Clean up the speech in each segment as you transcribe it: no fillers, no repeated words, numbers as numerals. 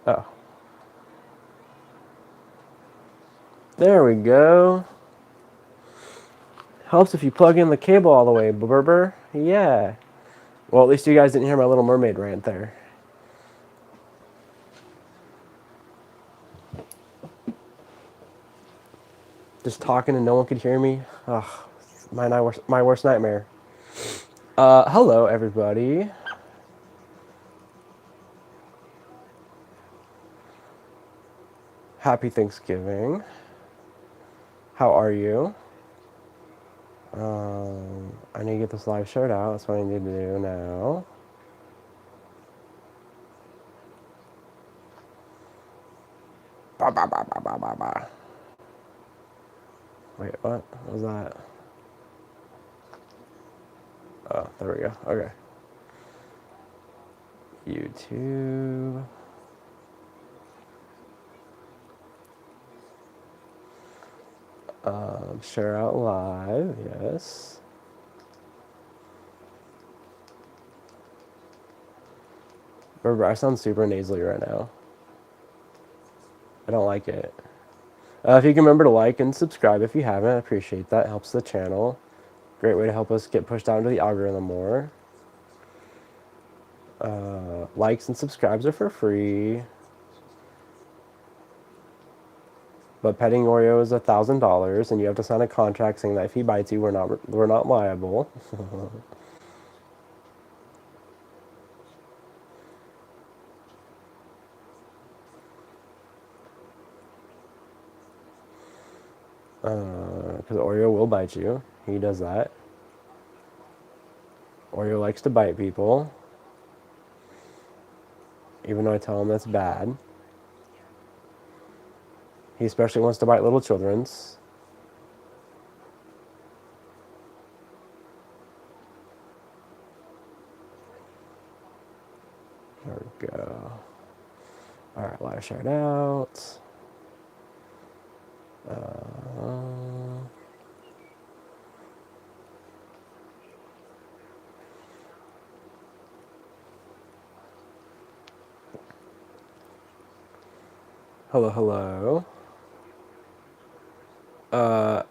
Oh. There we go. Helps if you plug in the cable all the way, burr. Yeah. Well, at least you guys didn't hear my Little Mermaid rant there. Just talking and no one could hear me. Ugh, my worst nightmare. Hello everybody. Happy Thanksgiving. How are you? I need to get this live shirt out. That's what I need to do now. Ba, ba, ba, ba, ba, ba, ba. Wait, what was that? Oh, there we go. Okay. YouTube. Share out live. Yes. Remember, I sound super nasally right now. I don't like it. If you can remember to like and subscribe if you haven't, I appreciate that. It helps the channel. Great way to help us get pushed out into the algorithm more. Likes and subscribes are for free. But petting Oreo is $1,000, and you have to sign a contract saying that if he bites you, we're not liable. Because Oreo will bite you. He does that. Oreo likes to bite people, even though I tell him that's bad. He especially wants to bite little children's. There we go. Alright, live shout out. Hello, hello.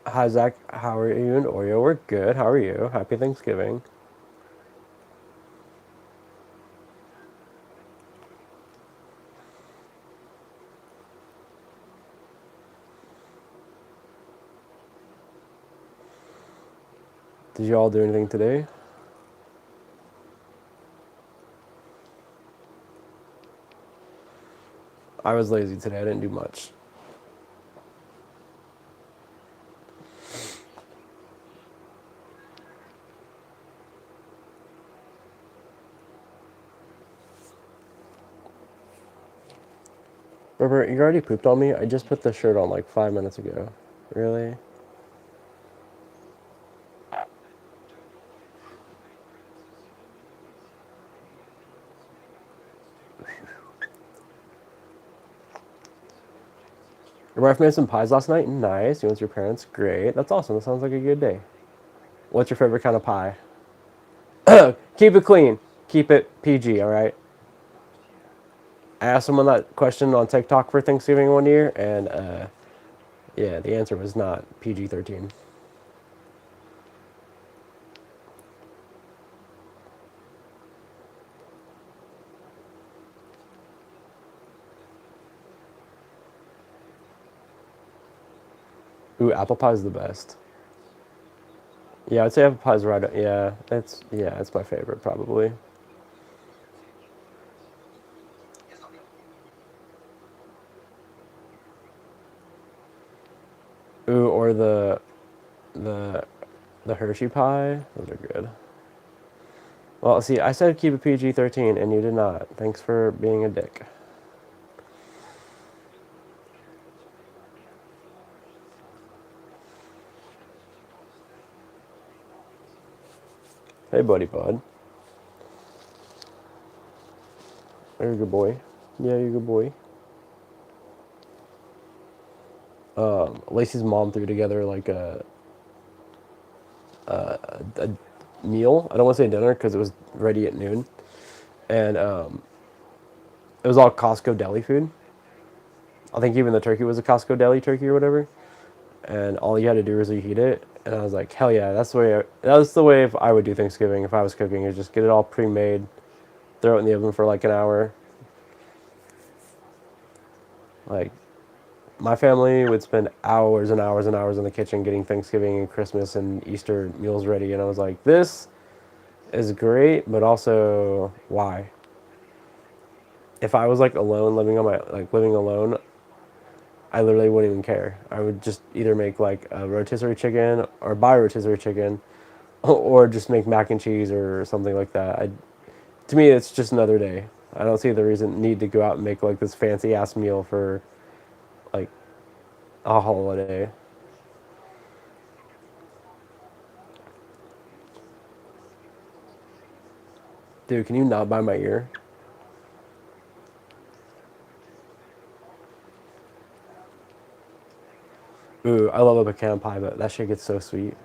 Hi Zach, how are you and Oreo? We're good. How are you? Happy Thanksgiving. Did you all do anything today? I was lazy today. I didn't do much. Robert, you already pooped on me? I just put the shirt on like 5 minutes ago. Really? Your wife made some pies last night? Nice. You went with your parents? Great. That's awesome. That sounds like a good day. What's your favorite kind of pie? Keep it clean. Keep it PG, alright? I asked someone that question on TikTok for Thanksgiving one year, and yeah, the answer was not PG-13. Ooh, apple pie is the best. Yeah, I'd say apple pie's right. It's my favorite probably. Ooh, or the the Hershey pie. Those are good. Well, see, I said keep it PG-13, and you did not. Thanks for being a dick. Hey, buddy, bud. You're a good boy. Yeah, you're a good boy. Lacey's mom threw together like a meal. I don't want to say dinner because it was ready at noon. and it was all Costco deli food. I think even the turkey was a Costco deli turkey or whatever. And all you had to do was reheat it. And I was like, hell yeah, that's the way. That was the way if I would do Thanksgiving if I was cooking, is just get it all pre-made, throw it in the oven for like an hour. Like my family would spend hours and hours and hours in the kitchen getting Thanksgiving and Christmas and Easter meals ready, and I was like, this is great, but also why? If I was like alone, living alone, I literally wouldn't even care. I would just either make like a rotisserie chicken or buy rotisserie chicken, or just make mac and cheese or something like that. To me, it's just another day. I don't see the reason need to go out and make like this fancy ass meal for like a holiday. Dude, can you not bite my ear? Ooh, I love a pecan pie, but that shit gets so sweet.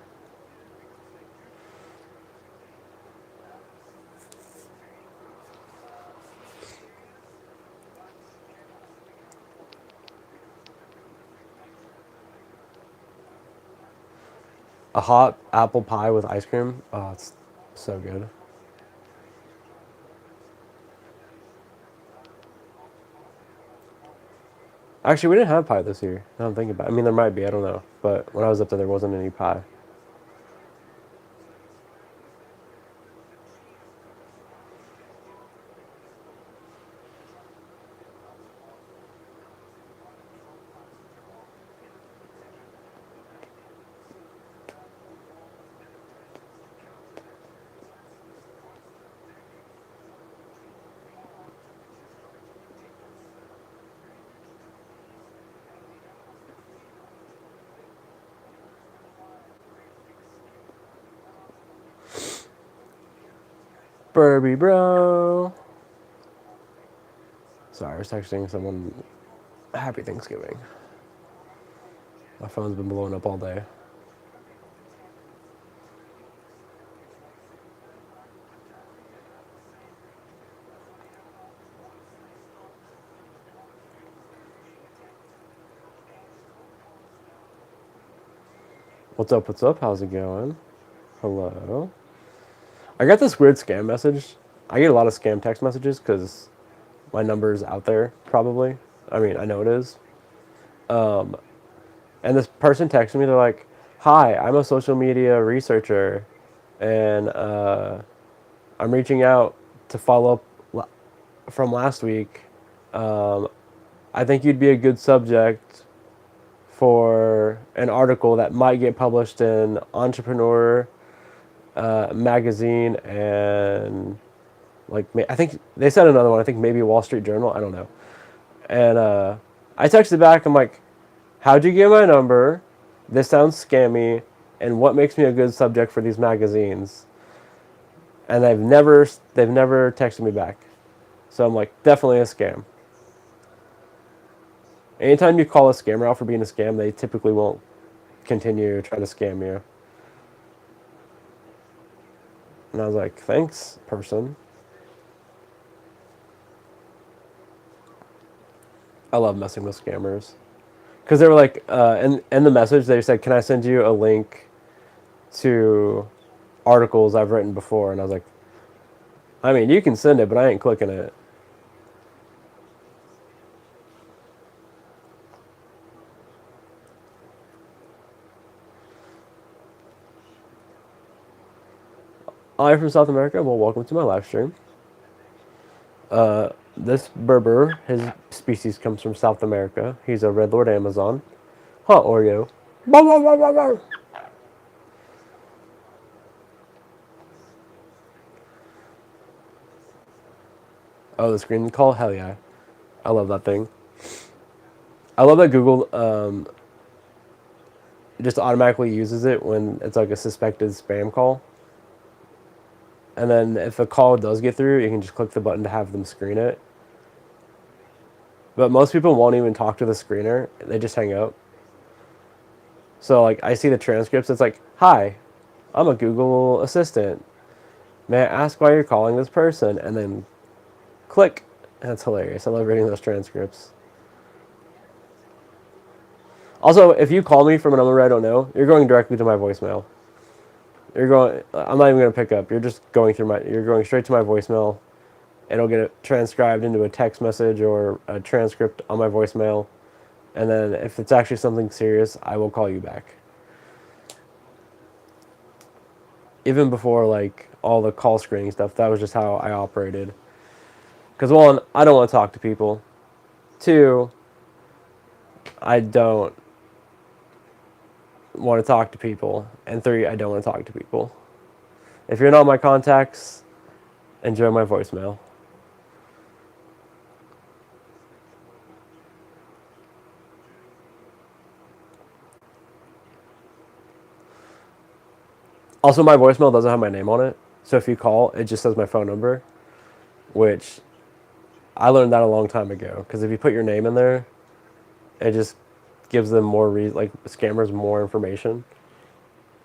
A hot apple pie with ice cream. Oh, it's so good. Actually, we didn't have pie this year. I don't think about it. I mean, there might be. I don't know. But when I was up there wasn't any pie. Burby bro. Sorry, I was texting someone. Happy Thanksgiving. My phone's been blowing up all day. What's up? What's up? How's it going? Hello. I got this weird scam message. I get a lot of scam text messages because my number's out there, probably. I mean, I know it is. And this person texted me, they're like, hi, I'm a social media researcher, and I'm reaching out to follow up from last week. Um, I think you'd be a good subject for an article that might get published in Entrepreneur magazine and like I think they said another one. I think maybe Wall Street Journal. I don't know. And I texted back. I'm like, "How'd you get my number? This sounds scammy. And what makes me a good subject for these magazines?" And they've never texted me back. So I'm like, definitely a scam. Anytime you call a scammer out for being a scam, they typically won't continue trying to scam you. And I was like, thanks, person. I love messing with scammers. Because they were like, in the message, they said, can I send you a link to articles I've written before? And I was like, I mean, you can send it, but I ain't clicking it. I'm from South America. Well, welcome to my live stream. This Berber, his species comes from South America. He's a red lord Amazon. Huh, Oreo. Oh, the screen call? Hell yeah. I love that thing. I love that Google just automatically uses it when it's like a suspected spam call. And then if a call does get through, you can just click the button to have them screen it. But most people won't even talk to the screener. They just hang up. So like I see the transcripts, it's like, "Hi, I'm a Google assistant. May I ask why you're calling this person?" And then Click. That's hilarious. I love reading those transcripts. Also, if you call me from a number I don't know, you're going directly to my voicemail. You're going. I'm not even going to pick up. You're just going through my. You're going straight to my voicemail. It'll get it transcribed into a text message or a transcript on my voicemail, and then if it's actually something serious, I will call you back. Even before like all the call screening stuff, that was just how I operated. Because one, I don't want to talk to people. Two, I don't want to talk to people. And three, I don't want to talk to people. If you're not my contacts, enjoy my voicemail. Also, my voicemail doesn't have my name on it. So if you call, it just says my phone number, which I learned that a long time ago. Because if you put your name in there, it just gives them more, like scammers more information.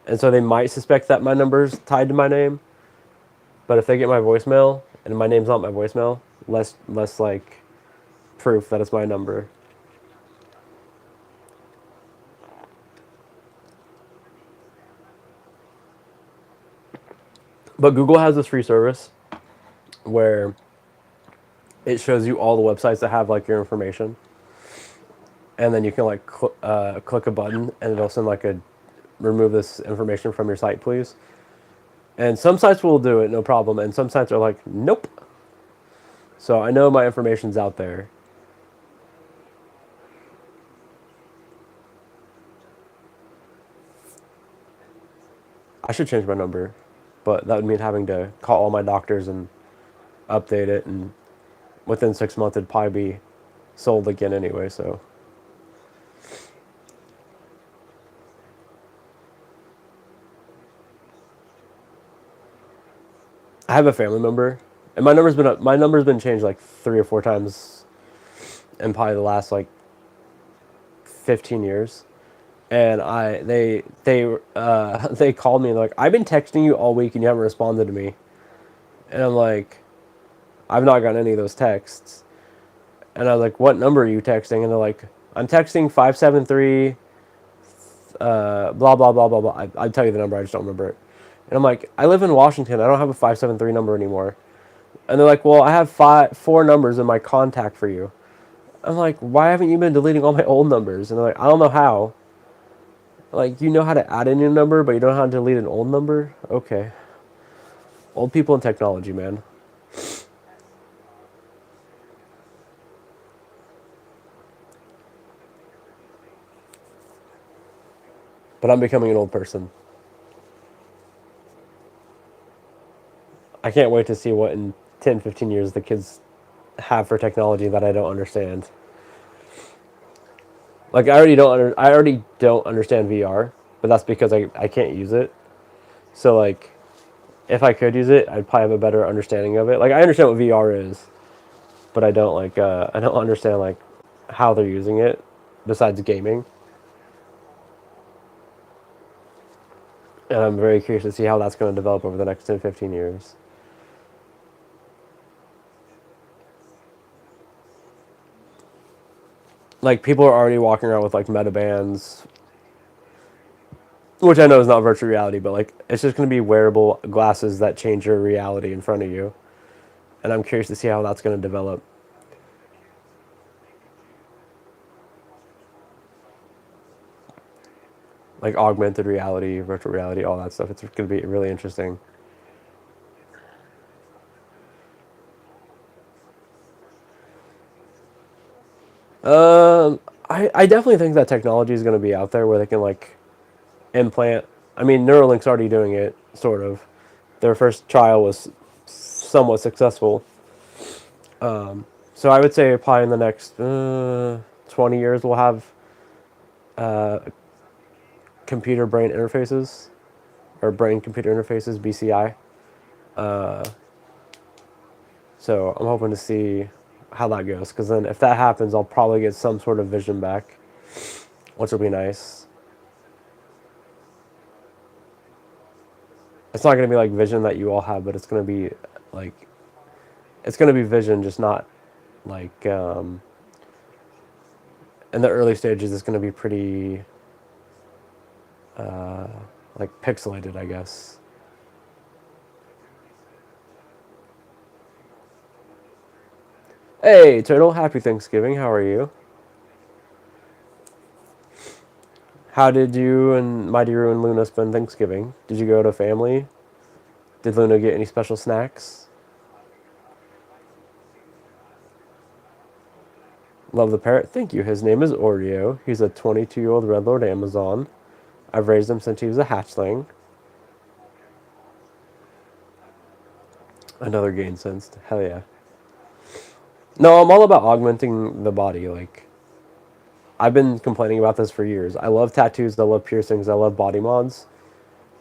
And so they might suspect that my number's tied to my name. But if they get my voicemail and my name's not my voicemail, less like proof that it's my number. But Google has this free service where it shows you all the websites that have like your information, and then you can like click a button and it'll send like a remove this information from your site, please. And some sites will do it, no problem, and some sites are like, nope. So I know my information's out there. I should change my number, but that would mean having to call all my doctors and update it, and within 6 months it'd probably be sold again anyway, so. I have a family member, and my number's been changed like 3 or 4 times in probably the last like 15 years. And they called me and they're like, I've been texting you all week and you haven't responded to me. And I'm like, I've not gotten any of those texts. And I was like, what number are you texting? And they're like, I'm texting 573 blah blah blah blah blah. I'd tell you the number, I just don't remember it. And I'm like, I live in Washington, I don't have a 573 number anymore. And they're like, well, I have four numbers in my contact for you. I'm like, why haven't you been deleting all my old numbers? And they're like, I don't know how. Like, you know how to add in your number, but you don't know how to delete an old number? Okay. Old people and technology, man. But I'm becoming an old person. I can't wait to see what in 10, 15 years the kids have for technology that I don't understand. Like, I already don't understand VR, but that's because I can't use it. So like, if I could use it, I'd probably have a better understanding of it. Like, I understand what VR is, but I don't understand like how they're using it besides gaming. And I'm very curious to see how that's going to develop over the next 10, 15 years. Like, people are already walking around with like meta bands, which I know is not virtual reality, but like, it's just going to be wearable glasses that change your reality in front of you. And I'm curious to see how that's going to develop. Like augmented reality, virtual reality, all that stuff. It's going to be really interesting. I definitely think that technology is going to be out there where they can like implant. I mean, Neuralink's already doing it, sort of. Their first trial was somewhat successful. So I would say probably in the next 20 years we'll have uh, computer brain interfaces, or brain computer interfaces, BCI. Uh, so I'm hoping to see how that goes, because then if that happens, I'll probably get some sort of vision back, which will be nice. It's not going to be like vision that you all have, but it's going to be like It's going to be vision, just not like in the early stages. It's going to be pretty uh, like pixelated, I guess. Hey, Turtle, happy Thanksgiving. How are you? How did you and Mighty Roo and Luna spend Thanksgiving? Did you go to family? Did Luna get any special snacks? Love the parrot. Thank you. His name is Oreo. He's a 22-year-old Red Lord Amazon. I've raised him since he was a hatchling. Another gain sensed. Hell yeah. No, I'm all about augmenting the body. Like, I've been complaining about this for years. I love tattoos. I love piercings. I love body mods.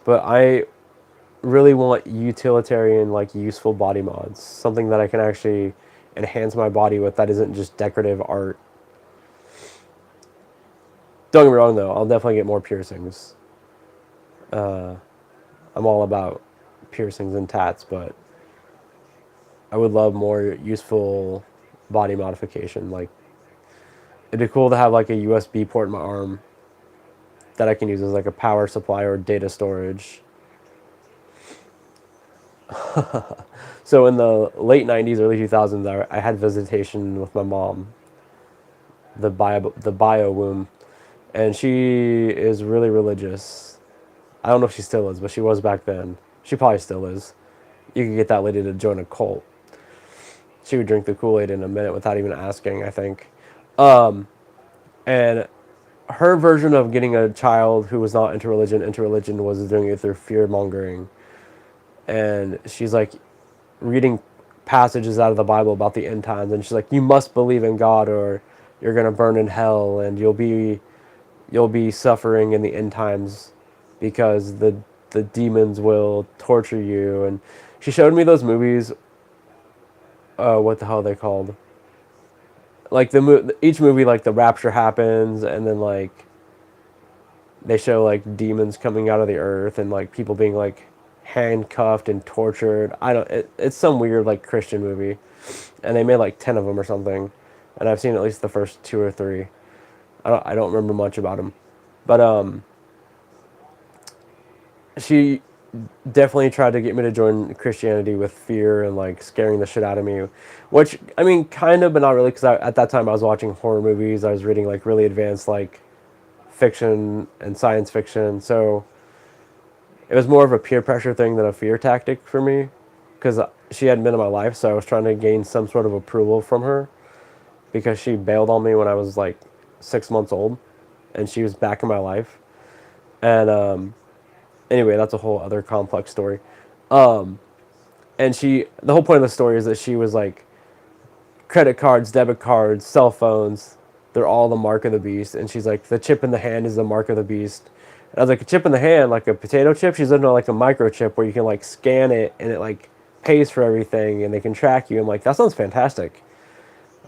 But I really want utilitarian, like, useful body mods. Something that I can actually enhance my body with that isn't just decorative art. Don't get me wrong, though. I'll definitely get more piercings. Uh, I'm all about piercings and tats, but I would love more useful body modification. Like, it'd be cool to have like a USB port in my arm that I can use as like a power supply or data storage. So in the late 90s, early 2000s, I had visitation with my mom, the bio womb, and she is really religious. I don't know if she still is, but she was back then. She probably still is. You could get that lady to join a cult. She would drink the Kool-Aid in a minute without even asking, I think. And her version of getting a child who was not into religion was doing it through fear mongering. And she's like reading passages out of the Bible about the end times, and she's like, "You must believe in God, or you're gonna burn in hell, and you'll be suffering in the end times because the demons will torture you." And she showed me those movies. What the hell are they called? Like each movie, like the rapture happens, and then like they show like demons coming out of the earth and like people being like handcuffed and tortured. I don't. It's some weird like Christian movie, and they made like 10 of them or something, and I've seen at least the first two or three. I don't remember much about them, but she definitely tried to get me to join Christianity with fear and like scaring the shit out of me, which I mean kind of, but not really, because at that time I was watching horror movies. I was reading like really advanced like fiction and science fiction, so it was more of a peer pressure thing than a fear tactic for me, because she hadn't been in my life, so I was trying to gain some sort of approval from her because she bailed on me when I was like 6 months old, and she was back in my life. And anyway, that's a whole other complex story. And the whole point of the story is that she was like, credit cards, debit cards, cell phones, they're all the mark of the beast. And she's like, the chip in the hand is the mark of the beast. And I was like, a chip in the hand, like a potato chip? She's looking at like a microchip where you can like scan it and it like pays for everything and they can track you. I'm like, that sounds fantastic.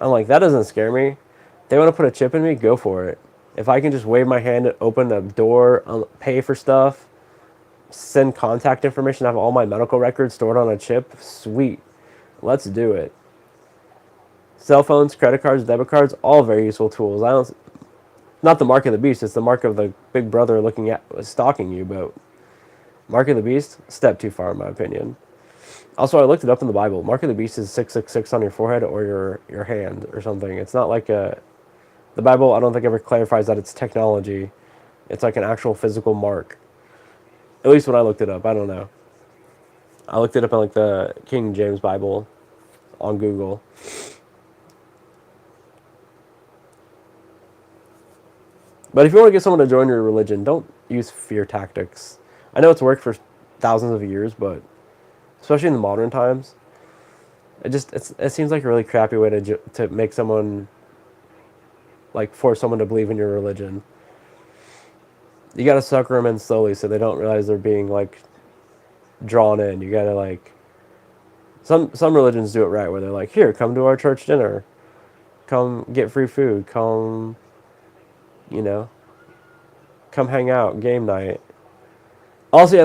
I'm like, that doesn't scare me. They want to put a chip in me, go for it. If I can just wave my hand and open a door, pay for stuff, send contact information, have all my medical records stored on a chip, sweet. Let's do it. Cell phones, credit cards, debit cards, all very useful tools. I don't, not the mark of the beast. It's the mark of the big brother looking at, stalking you. But mark of the beast, step too far in my opinion. Also, I looked it up in the Bible. Mark of the beast is 666 on your forehead or your hand or something. It's not like the Bible. I don't think ever clarifies that it's technology. It's like an actual physical mark. At least when I looked it up. I don't know. I looked it up in like the King James Bible on Google. But if you want to get someone to join your religion, don't use fear tactics. I know it's worked for thousands of years, but especially in the modern times, it seems like a really crappy way to make someone, like, force someone to believe in your religion. You gotta sucker them in slowly so they don't realize they're being like drawn in. You gotta like some religions do it right, where they're like, here, come to our church dinner, come get free food, come, you know, come hang out, game night. Also, I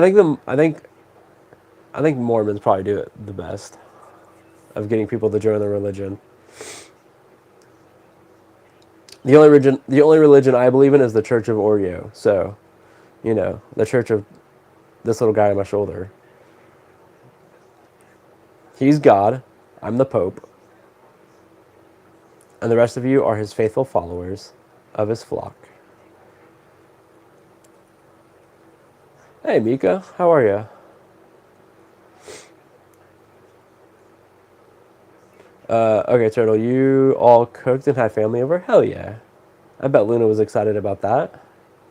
think Mormons probably do it the best. of getting people to join the religion. The only religion I believe in is the Church of Oreo. So, the church of this little guy on my shoulder. He's God. I'm the Pope. And the rest of you are his faithful followers of his flock. Hey, Mika. How are you? Okay, Turtle. You all cooked and had family over? Hell yeah. I bet Luna was excited about that.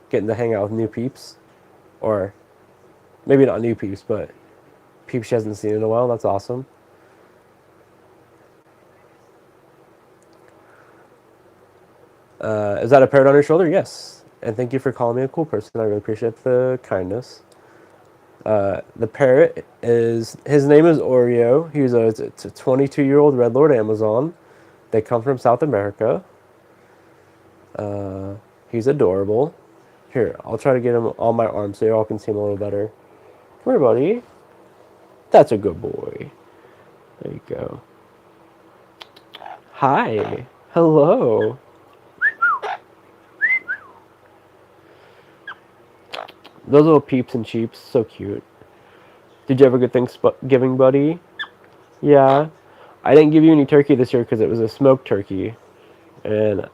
Getting to hang out with new peeps. Or maybe not new peeps, but peeps she hasn't seen in a while. That's awesome. Is that a parrot on your shoulder? Yes. And thank you for calling me a cool person. I really appreciate the kindness. The parrot his name is Oreo. He's a 22-year-old Red Lord Amazon. They come from South America. He's adorable. Here, I'll try to get him on my arm so you all can see him a little better. Come here, buddy. That's a good boy. There you go. Hi. Hello. Those little peeps and cheeps, so cute. Did you have a good Thanksgiving, buddy? Yeah. I didn't give you any turkey this year because it was a smoked turkey. And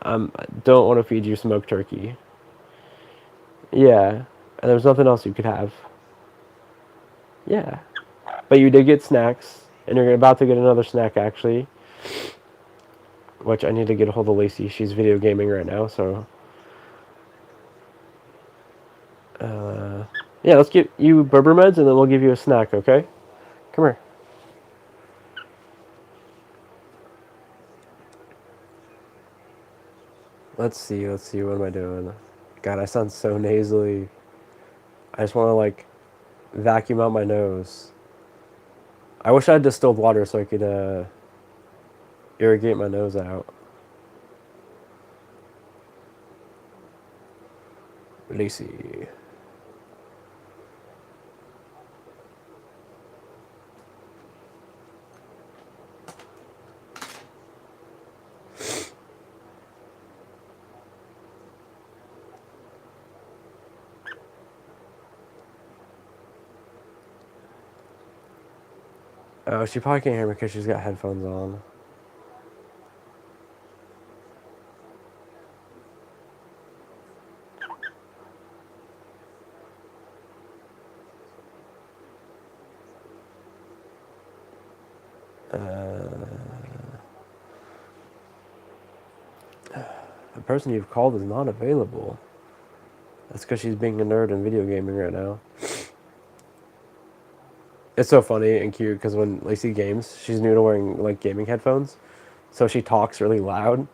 I don't want to feed you smoked turkey. Yeah. And there's nothing else you could have. Yeah. But you did get snacks. And you're about to get another snack, actually. Which I need to get a hold of Lacey. She's video gaming right now, so... yeah, let's get you Berber meds, and then we'll give you a snack, okay? Come here. Let's see, what am I doing? God, I sound so nasally. I just want to, like, vacuum out my nose. I wish I had distilled water so I could, irrigate my nose out. Lacey. Oh, she probably can't hear me because she's got headphones on. The person you've called is not available. That's because she's being a nerd and video gaming right now. It's so funny and cute because when Lacey games, she's new to wearing like gaming headphones, so she talks really loud.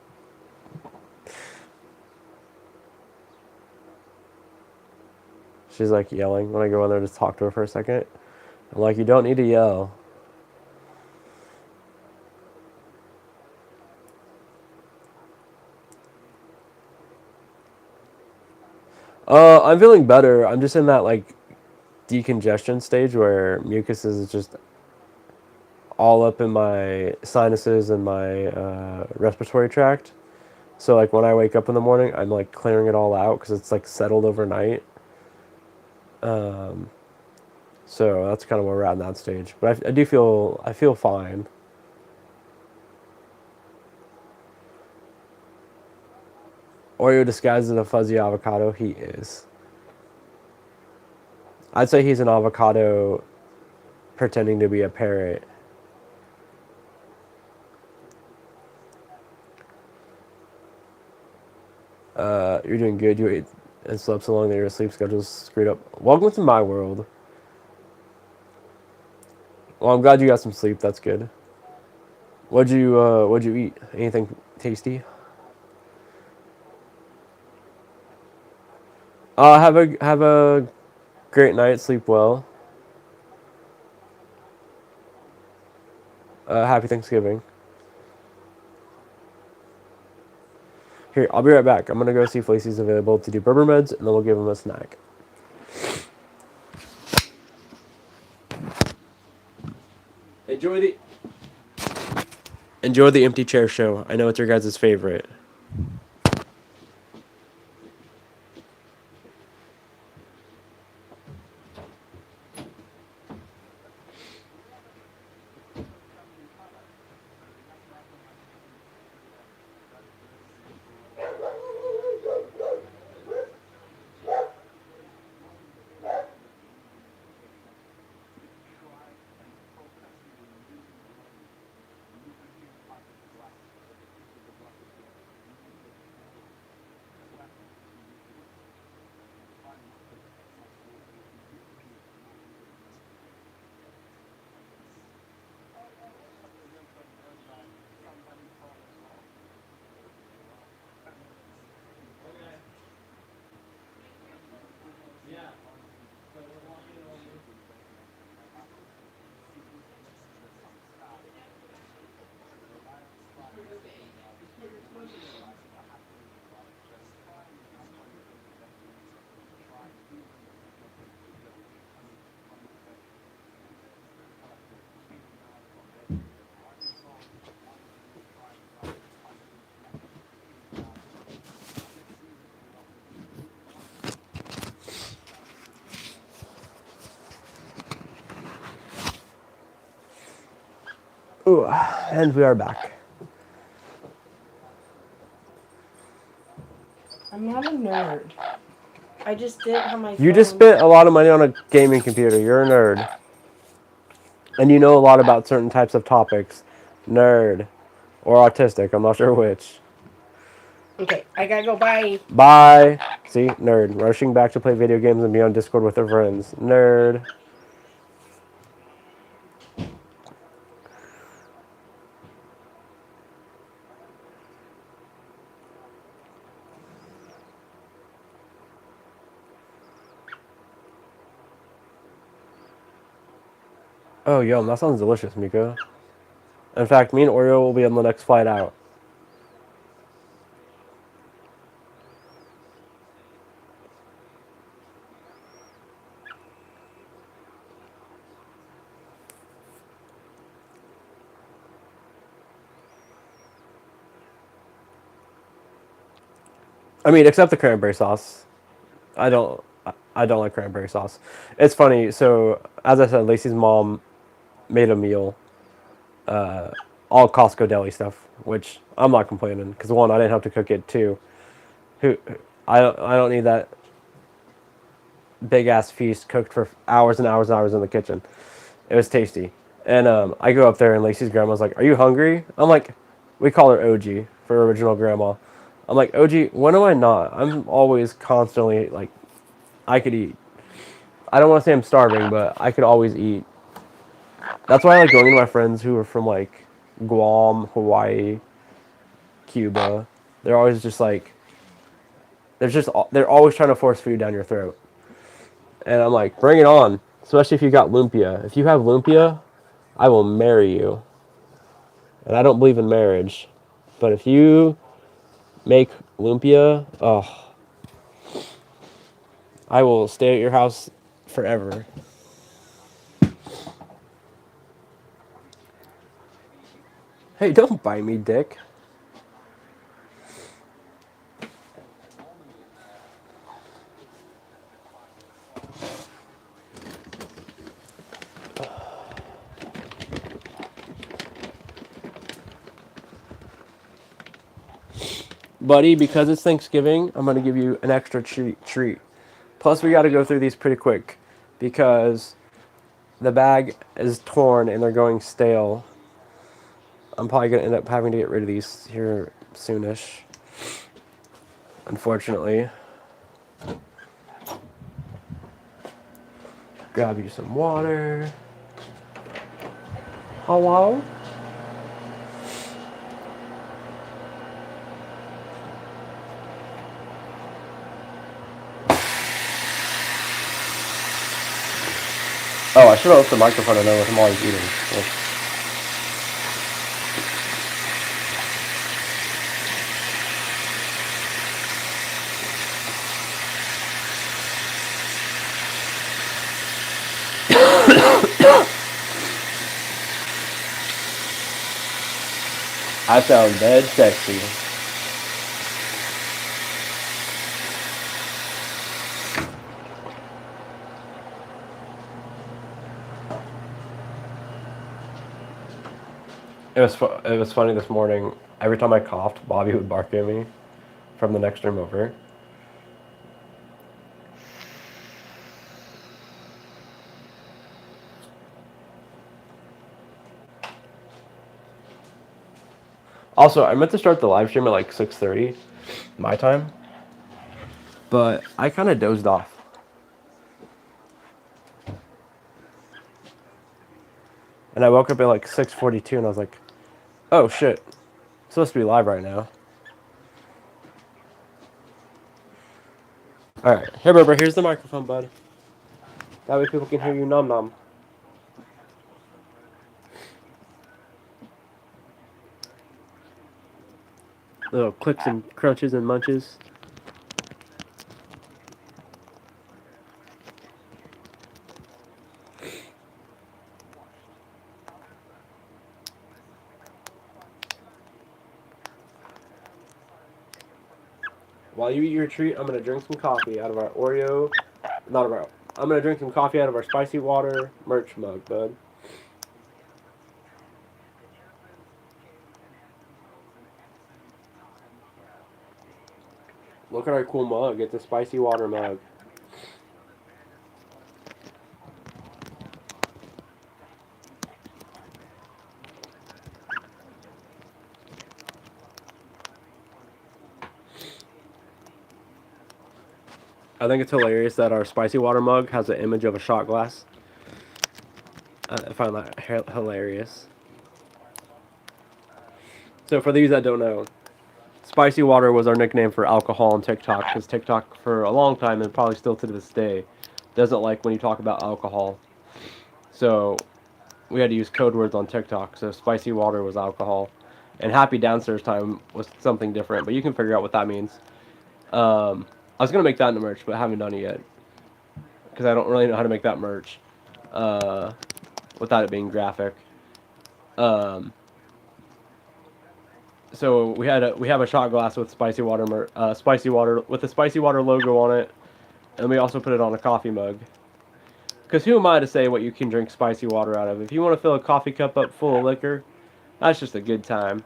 She's like yelling when I go in there to talk to her for a second. I'm like, you don't need to yell. I'm feeling better. I'm just in that like decongestion stage where mucus is just all up in my sinuses and my respiratory tract. So like when I wake up in the morning, I'm like clearing it all out because it's like settled overnight. So that's kind of where we're at in that stage. But I feel fine. Oreo disguised as a fuzzy avocado, he is. I'd say he's an avocado pretending to be a parrot. You're doing good. You ate and slept so long that your sleep schedule's screwed up. Welcome to my world. Well, I'm glad you got some sleep. That's good. What'd you eat? Anything tasty? Have a great night. Sleep well. Happy Thanksgiving. Here, I'll be right back. I'm gonna go see if Lacey's available to do Berber meds, and then we'll give him a snack. Hey, Enjoy the empty chair show. I know it's your guys' favorite. Ooh, and we are back. I'm not a nerd. I just didn't have my You phone. just spent a lot of money on a gaming computer. You're a nerd. And you know a lot about certain types of topics. Nerd. Or autistic. I'm not sure which. Okay, I gotta go. Bye. Bye. See? Nerd. Rushing back to play video games and be on Discord with their friends. Nerd. Oh, yum. That sounds delicious, Miko. In fact, me and Oreo will be on the next flight out. I mean, except the cranberry sauce. I don't. I don't like cranberry sauce. It's funny. So, as I said, Lacey's mom made a meal, all Costco deli stuff, which I'm not complaining because one, I didn't have to cook it. Two, who I don't need that big ass feast cooked for hours and hours and hours in the kitchen. It was tasty, and I go up there and Lacey's grandma's like, "Are you hungry?" I'm like, we call her OG for original grandma. I'm like, OG, when am I not? I'm always constantly like, I could eat. I don't want to say I'm starving, but I could always eat. That's why I like going to my friends who are from like Guam, Hawaii, Cuba. They're always just like, they're always trying to force food down your throat. And I'm like, bring it on. Especially if you got lumpia. If you have lumpia, I will marry you. And I don't believe in marriage. But if you make lumpia, oh, I will stay at your house forever. Hey, don't bite me, dick. Buddy, because it's Thanksgiving, I'm going to give you an extra treat. Plus, we got to go through these pretty quick because the bag is torn and they're going stale. I'm probably going to end up having to get rid of these here soonish. Unfortunately. Grab you some water. Hello? Oh, I should have left the microphone in there with him while he's eating. I sound dead sexy. It was funny this morning. Every time I coughed, Bobby would bark at me from the next room over. Also, I meant to start the live stream at like 6:30 my time, but I kind of dozed off. And I woke up at like 6:42 and I was like, "Oh shit. It's supposed to be live right now." All right. Here, Berber, here's the microphone, bud. That way people can hear you nom nom. Little clicks and crunches and munches. While you eat your treat, I'm gonna drink some coffee out of our Oreo. Not of our. I'm gonna drink some coffee out of our spicy water merch mug, bud. Look at our cool mug. It's a spicy water mug. I think it's hilarious that our spicy water mug has an image of a shot glass. I find that hilarious. So for these that don't know, spicy water was our nickname for alcohol on TikTok, because TikTok for a long time, and probably still to this day, doesn't like when you talk about alcohol. So we had to use code words on TikTok. So spicy water was alcohol, and happy downstairs time was something different. But you can figure out what that means. I was gonna make that into merch, but I haven't done it yet because I don't really know how to make that merch without it being graphic. So we have a shot glass with spicy water with the spicy water logo on it, and we also put it on a coffee mug. Because who am I to say what you can drink spicy water out of? If you want to fill a coffee cup up full of liquor, that's just a good time.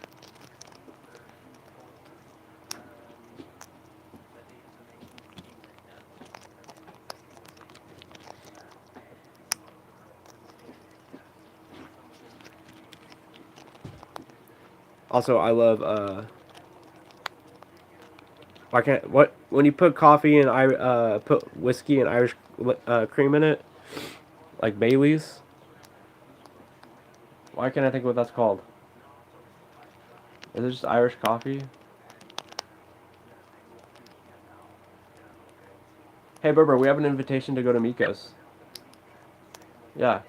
Also, I love why can't what when you put coffee and I put whiskey and Irish cream in it, like Bailey's. Why can't I think of what that's called? Is it just Irish coffee? Hey Berber, we have an invitation to go to Miko's. Yeah.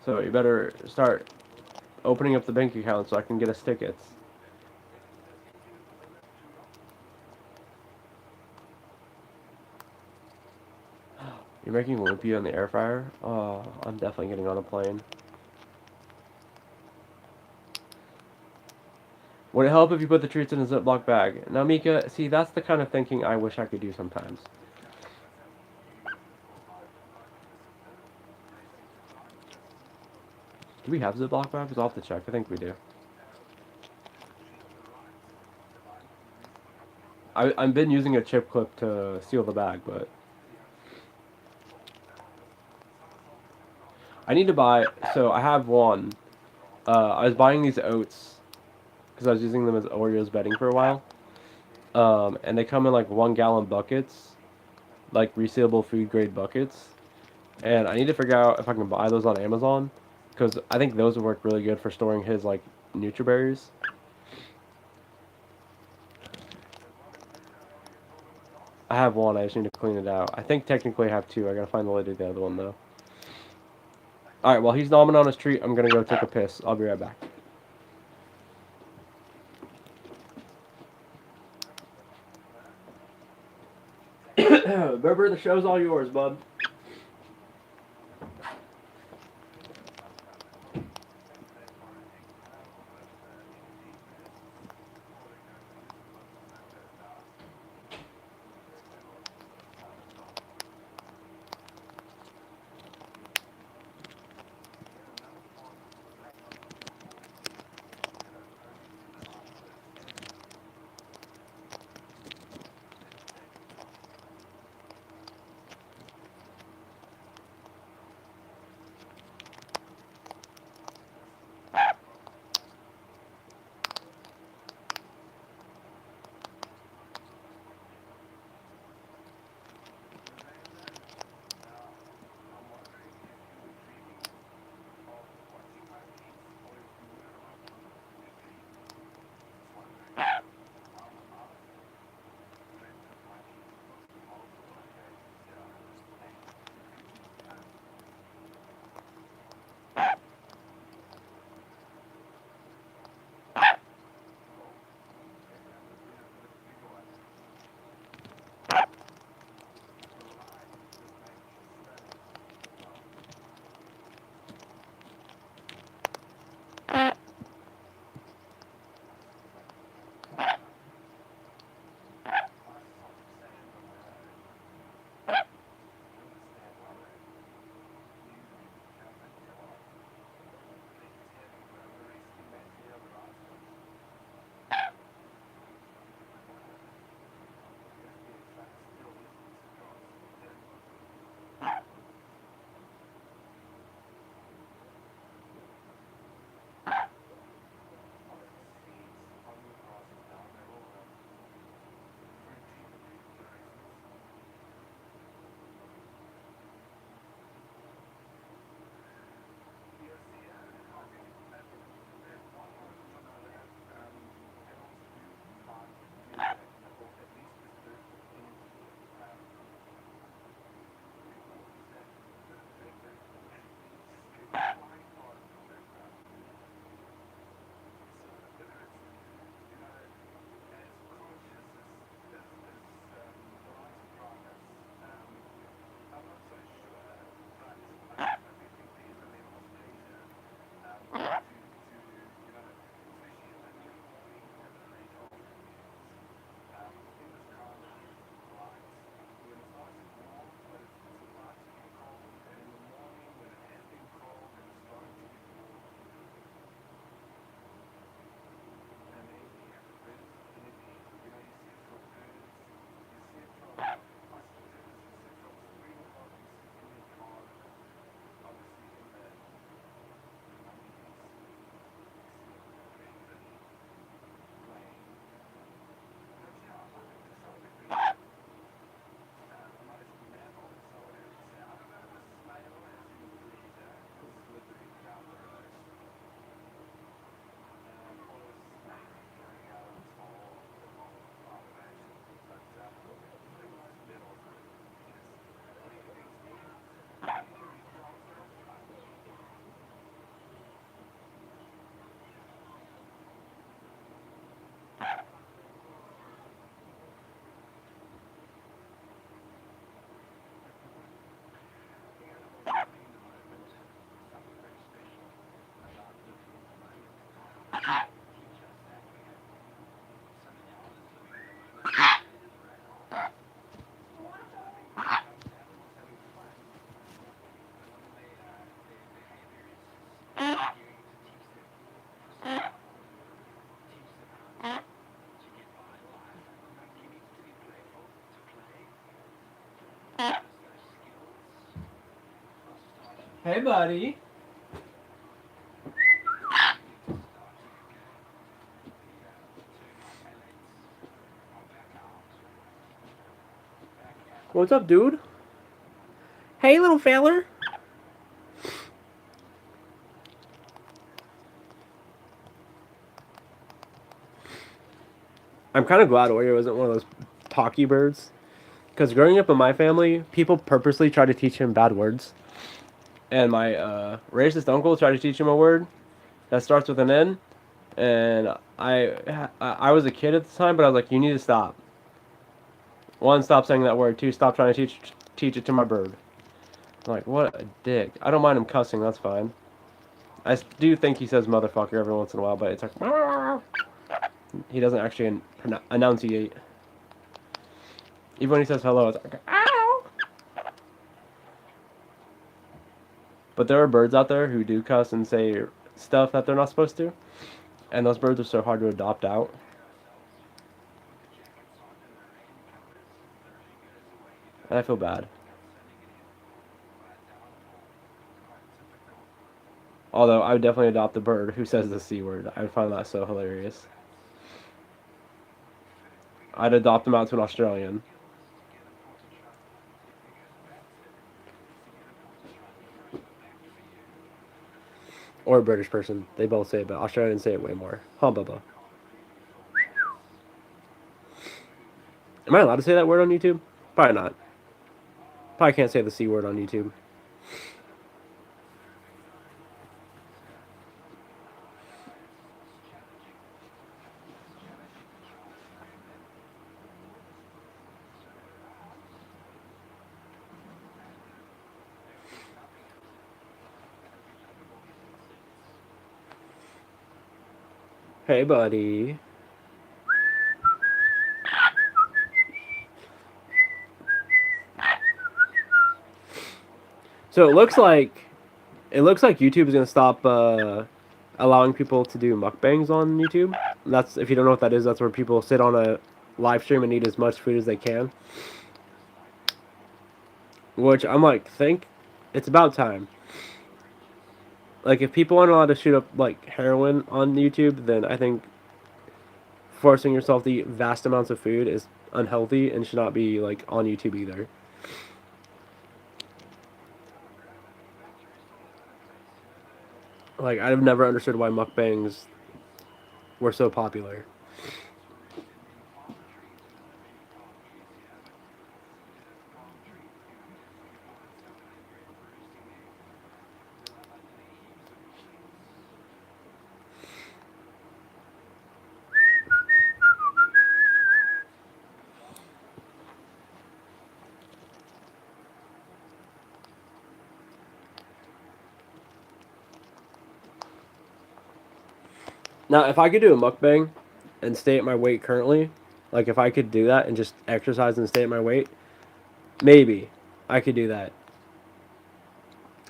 So you better start opening up the bank account so I can get us tickets. You're making lumpia in the air fryer? Oh, I'm definitely getting on a plane. Would it help if you put the treats in a Ziploc bag? Now, Mika, see, that's the kind of thinking I wish I could do sometimes. Do we have Ziploc bags? I'll have to check. I think we do. I've been using a chip clip to seal the bag, but I need to buy. So I have one. I was buying these oats because I was using them as Oreos bedding for a while. And they come in like 1 gallon buckets, like resealable food grade buckets. And I need to figure out if I can buy those on Amazon, because I think those would work really good for storing his like NutriBerries. I have one. I just need to clean it out. I think technically I have two. I gotta find the lid of the other one though. All right. While he's nomming on his treat, I'm gonna go take a piss. I'll be right back. Berber, the show's all yours, bud. Hey, buddy. What's up, dude? Hey, little feller. I'm kind of glad Oreo isn't one of those talky birds. Because growing up in my family, people purposely try to teach him bad words. And my racist uncle tried to teach him a word that starts with an N. And I was a kid at the time, but I was like, you need to stop. One, stop saying that word. Two, stop trying to teach it to my bird. I'm like, what a dick. I don't mind him cussing, that's fine. I do think he says motherfucker every once in a while, but it's like, he doesn't actually enunciate. Even when he says hello, it's like, ow! But there are birds out there who do cuss and say stuff that they're not supposed to. And those birds are so hard to adopt out. And I feel bad. Although I would definitely adopt a bird who says the C word. I would find that so hilarious. I'd adopt him out to an Australian. Or a British person. They both say it, but Australians say it way more. Huh, Bubba. Am I allowed to say that word on YouTube? Probably not. Probably can't say the C word on YouTube. Hey, buddy. So it looks like YouTube is gonna stop allowing people to do mukbangs on YouTube. That's, if you don't know what that is, that's where people sit on a live stream and eat as much food as they can. Which I'm like, think it's about time. Like, if people aren't allowed to shoot up like heroin on YouTube, then I think forcing yourself to eat vast amounts of food is unhealthy and should not be like on YouTube either. Like, I've never understood why mukbangs were so popular. Now, if I could do a mukbang and stay at my weight currently, like if I could do that and just exercise and stay at my weight, maybe I could do that.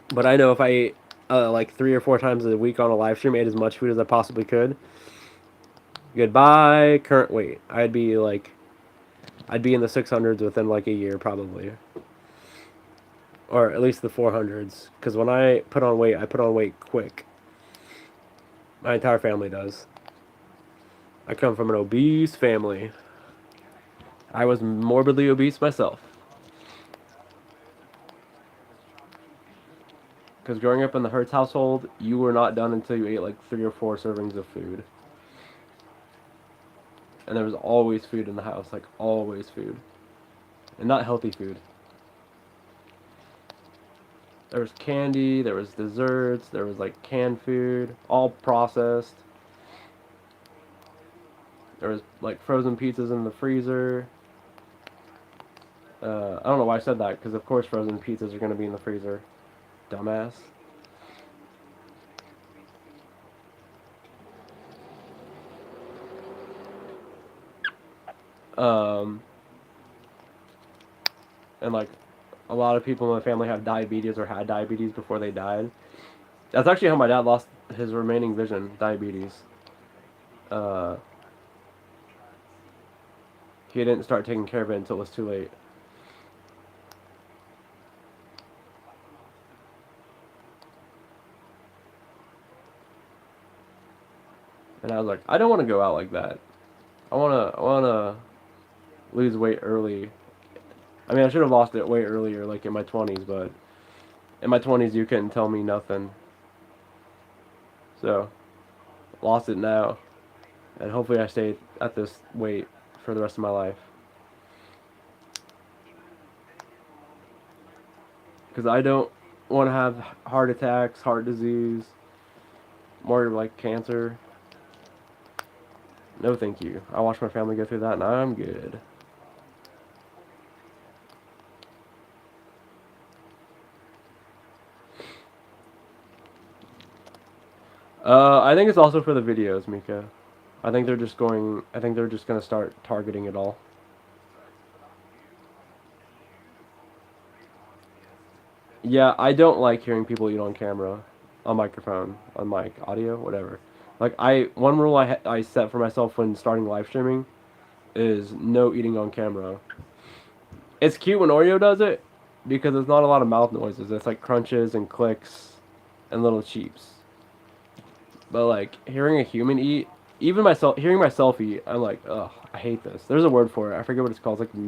But I know if I ate like 3 or 4 times a week on a live stream, ate as much food as I possibly could, goodbye current weight. I'd be in the 600s within like a year probably, or at least the 400s. Because when I put on weight, I put on weight quick. My entire family does. I come from an obese family. I was morbidly obese myself. Because growing up in the Hertz household, you were not done until you ate like 3 or 4 servings of food. And there was always food in the house, like always food. And not healthy food. There was candy, there was desserts, there was like canned food, all processed. There was like frozen pizzas in the freezer. I don't know why I said that, because of course frozen pizzas are going to be in the freezer. Dumbass. Um, and like a lot of people in my family have diabetes or had diabetes before they died. That's actually how my dad lost his remaining vision, diabetes. Uh, he didn't start taking care of it until it was too late. was like, I don't want to go out like that. I wanna lose weight early. I mean, I should have lost it way earlier, like in my 20s, but in my 20s you couldn't tell me nothing. So, lost it now, and hopefully I stay at this weight for the rest of my life. Because I don't want to have heart attacks, heart disease, more like cancer. No, thank you. I watched my family go through that, and I'm good. I think it's also for the videos, Mika. I think they're just going. I think they're just gonna start targeting it all. Yeah, I don't like hearing people eat on camera, on microphone, on mic, audio, whatever. Like one rule I set for myself when starting live streaming is no eating on camera. It's cute when Oreo does it because there's not a lot of mouth noises. It's like crunches and clicks and little cheeps. But like hearing a human eat, even myself, hearing myself eat, I'm like, ugh, I hate this. There's a word for it. I forget what it's called. It's like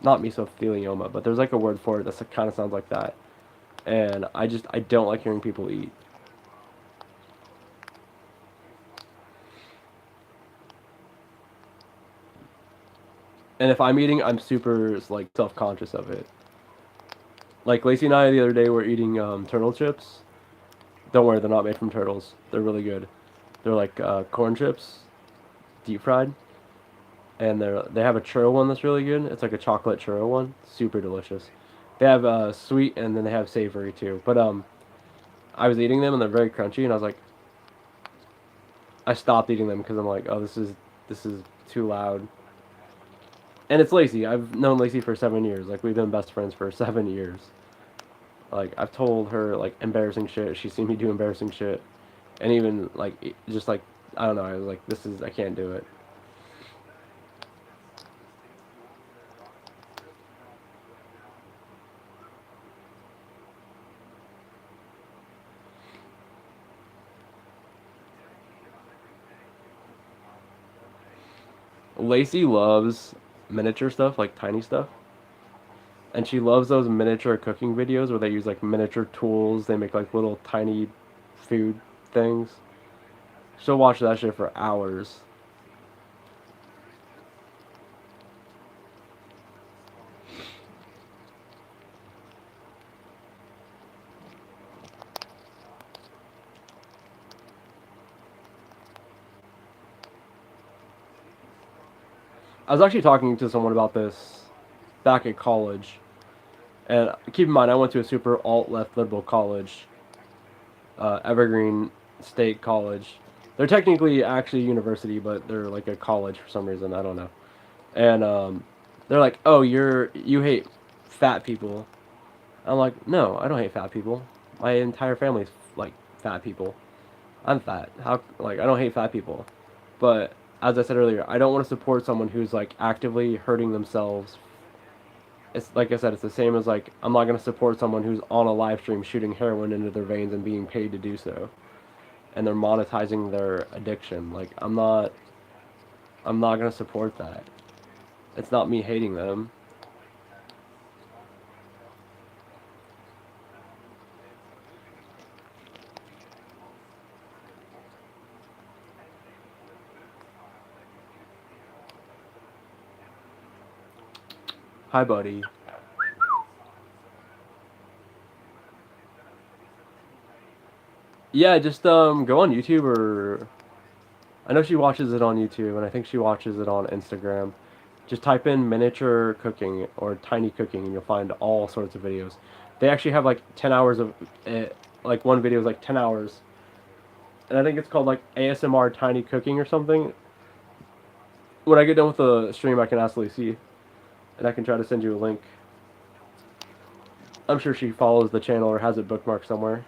not mesothelioma, but there's like a word for it that kind of sounds like that. And I don't like hearing people eat. And if I'm eating, I'm super like self-conscious of it. Like Lacey and I the other day were eating turtle chips. Don't worry, they're not made from turtles. They're really good. They're like corn chips, deep fried, and they have a churro one that's really good. It's like a chocolate churro one, super delicious. They have sweet and then they have savory too. But I was eating them and they're very crunchy, and I was like, I stopped eating them because I'm like, oh, this is too loud. And it's Lacey. I've known Lacey for 7 years. Like we've been best friends for 7 years. Like I've told her like embarrassing shit. She's seen me do embarrassing shit, and even like just like I don't know. I was like, I can't do it. Lacey loves miniature stuff, like tiny stuff, and she loves those miniature cooking videos where they use like miniature tools. They make like little tiny food things. She'll watch that shit for hours. I was actually talking to someone about this back at college, and keep in mind I went to a super alt left liberal college, Evergreen State College. They're technically actually a university, but they're like a college for some reason. I don't know. And they're like, "Oh, you hate fat people." I'm like, "No, I don't hate fat people. My entire family's like fat people. I'm fat. How like I don't hate fat people." But as I said earlier, I don't want to support someone who's like actively hurting themselves. It's like I said, it's the same as like I'm not going to support someone who's on a live stream shooting heroin into their veins and being paid to do so, and they're monetizing their addiction. Like I'm not going to support that. It's not me hating them. Hi, buddy. Yeah, just go on YouTube, or I know she watches it on YouTube, and I think she watches it on Instagram. Just type in miniature cooking or tiny cooking, and you'll find all sorts of videos. They actually have like 10 hours of it. Like one video is like 10 hours, and I think it's called like ASMR tiny cooking or something. When I get done with the stream, I can ask Lucy, and I can try to send you a link. I'm sure she follows the channel or has it bookmarked somewhere.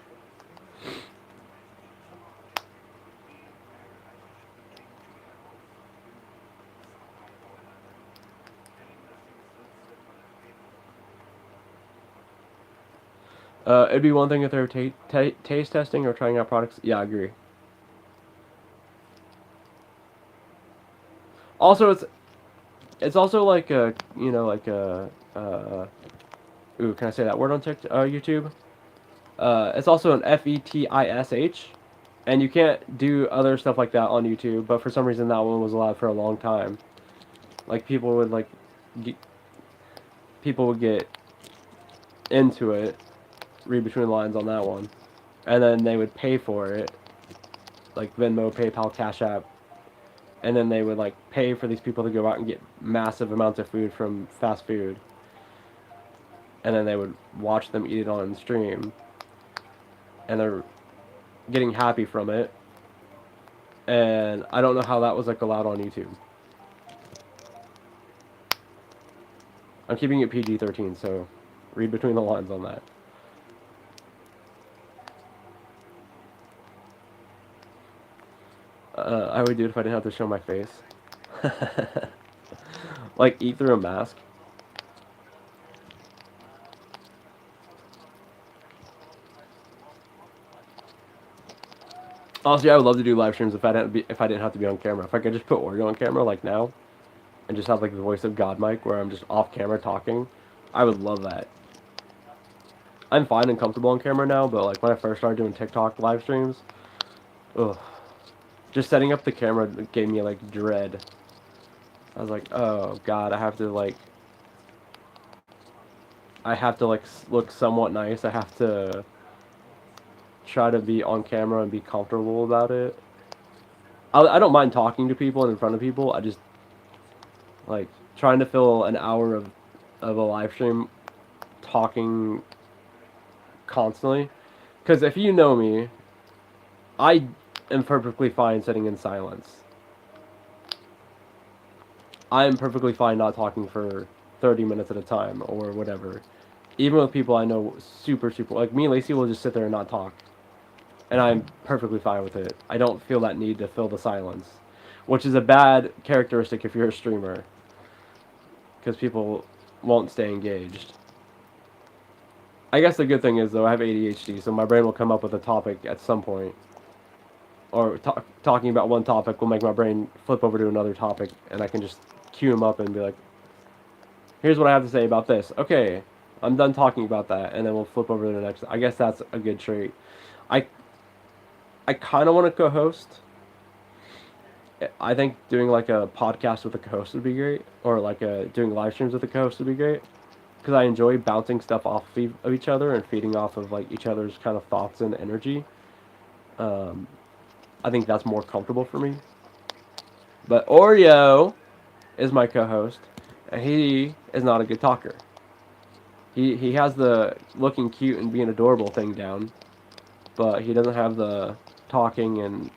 It'd be one thing if they were taste testing or trying out products. Yeah, I agree. Also, it's also like a like a ooh, can I say that word on YouTube? It's also an fetish, and you can't do other stuff like that on YouTube. But for some reason, that one was allowed for a long time. Like get, people would get into it, read between the lines on that one, and then they would pay for it, like Venmo, PayPal, Cash App, and then they would like pay for these people to go out and get massive amounts of food from fast food, and then they would watch them eat it on stream, and they're getting happy from it. And I don't know how that was like allowed on YouTube. I'm keeping it PG-13, so read between the lines on that. I would do it if I didn't have to show my face. Like eat through a mask. Honestly, I would love to do live streams if I didn't have to be on camera. If I could just put Oreo on camera like now, and just have like the voice of God mic where I'm just off camera talking, I would love that. I'm fine and comfortable on camera now, but like when I first started doing TikTok live streams, ugh, just setting up the camera gave me like dread. I was like, oh god, I have to like look somewhat nice. I have to try to be on camera and be comfortable about it. I don't mind talking to people and in front of people. I just like trying to fill an hour of a live stream talking constantly. Because if you know me, I am perfectly fine sitting in silence. I am perfectly fine not talking for 30 minutes at a time or whatever. Even with people I know super, like me and Lacey will just sit there and not talk. And I'm perfectly fine with it. I don't feel that need to fill the silence. Which is a bad characteristic if you're a streamer. Because people won't stay engaged. I guess the good thing is, though, I have ADHD, so my brain will come up with a topic at some point. Or talking about one topic will make my brain flip over to another topic, and I can just cue them up and be like, here's what I have to say about this. Okay, I'm done talking about that, and then we'll flip over to the next. I guess that's a good trait. I I kind of want to co-host. I think doing like a podcast with a co-host would be great, or like doing live streams with a co-host would be great, because I enjoy bouncing stuff off of each other and feeding off of like each other's kind of thoughts and energy. Um, I think that's more comfortable for me. But Oreo is my co-host, and he is not a good talker. He has the looking cute and being adorable thing down, but he doesn't have the talking and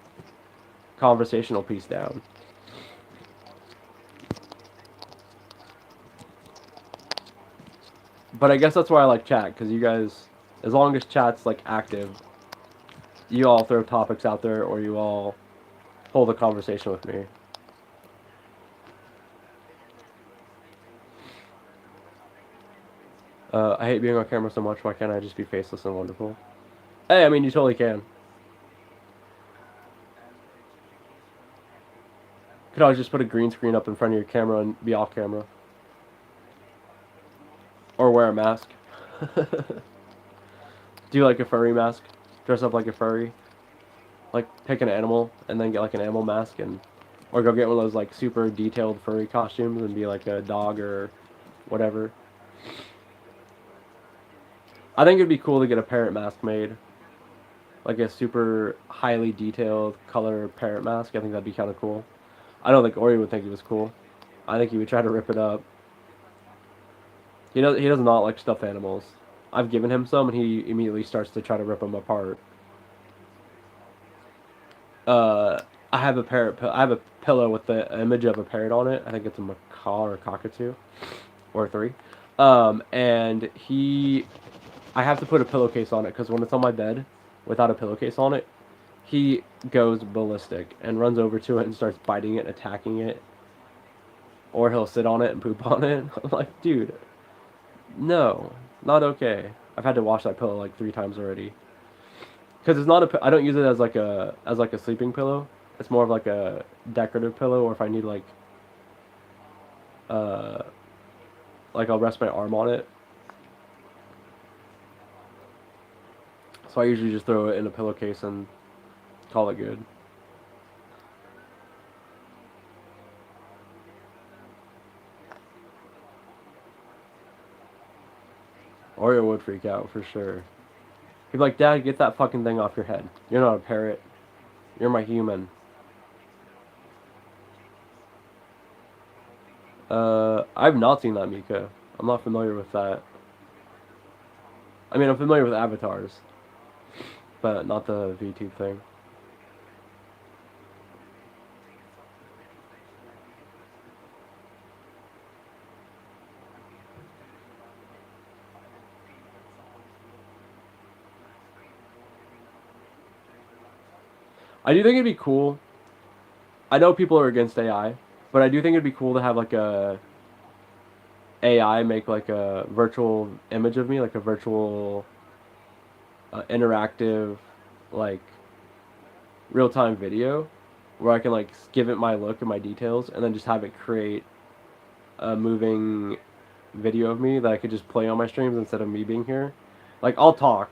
conversational piece down. But I guess that's why I like chat, because you guys, as long as chat's like active, you all throw topics out there, or you all hold a conversation with me. I hate being on camera so much. Why can't I just be faceless and wonderful? Hey, I mean, you totally can. Could always just put a green screen up in front of your camera and be off camera. Or wear a mask. Do like a furry mask. Dress up like a furry. Like, pick an animal and then get like an animal mask and... Or go get one of those like super detailed furry costumes and be like a dog or whatever. I think it'd be cool to get a parrot mask made. Like a super highly detailed color parrot mask. I think that'd be kind of cool. I don't think Ori would think it was cool. I think he would try to rip it up. He does not like stuffed animals. I've given him some, and he immediately starts to try to rip them apart. I have a parrot. I have a pillow with the image of a parrot on it. I think it's a macaw or a cockatoo, or three. And I have to put a pillowcase on it because when it's on my bed without a pillowcase on it, he goes ballistic and runs over to it and starts biting it and attacking it. Or he'll sit on it and poop on it. I'm like, dude, no, not okay. I've had to wash that pillow like 3 times already. Because it's not I don't use it as like a sleeping pillow. It's more of like a decorative pillow, or if I need like uh, like I'll rest my arm on it. So I usually just throw it in a pillowcase and call it good. Oreo would freak out for sure. He'd be like, Dad, get that fucking thing off your head. You're not a parrot. You're my human. I've not seen that, Mika. I'm not familiar with that. I mean, I'm familiar with avatars, but not the VTube thing. I do think it'd be cool. I know people are against AI, but I do think it'd be cool to have like a AI make like a virtual image of me, like a virtual interactive, like real time video, where I can like give it my look and my details, and then just have it create a moving video of me that I could just play on my streams instead of me being here. Like I'll talk,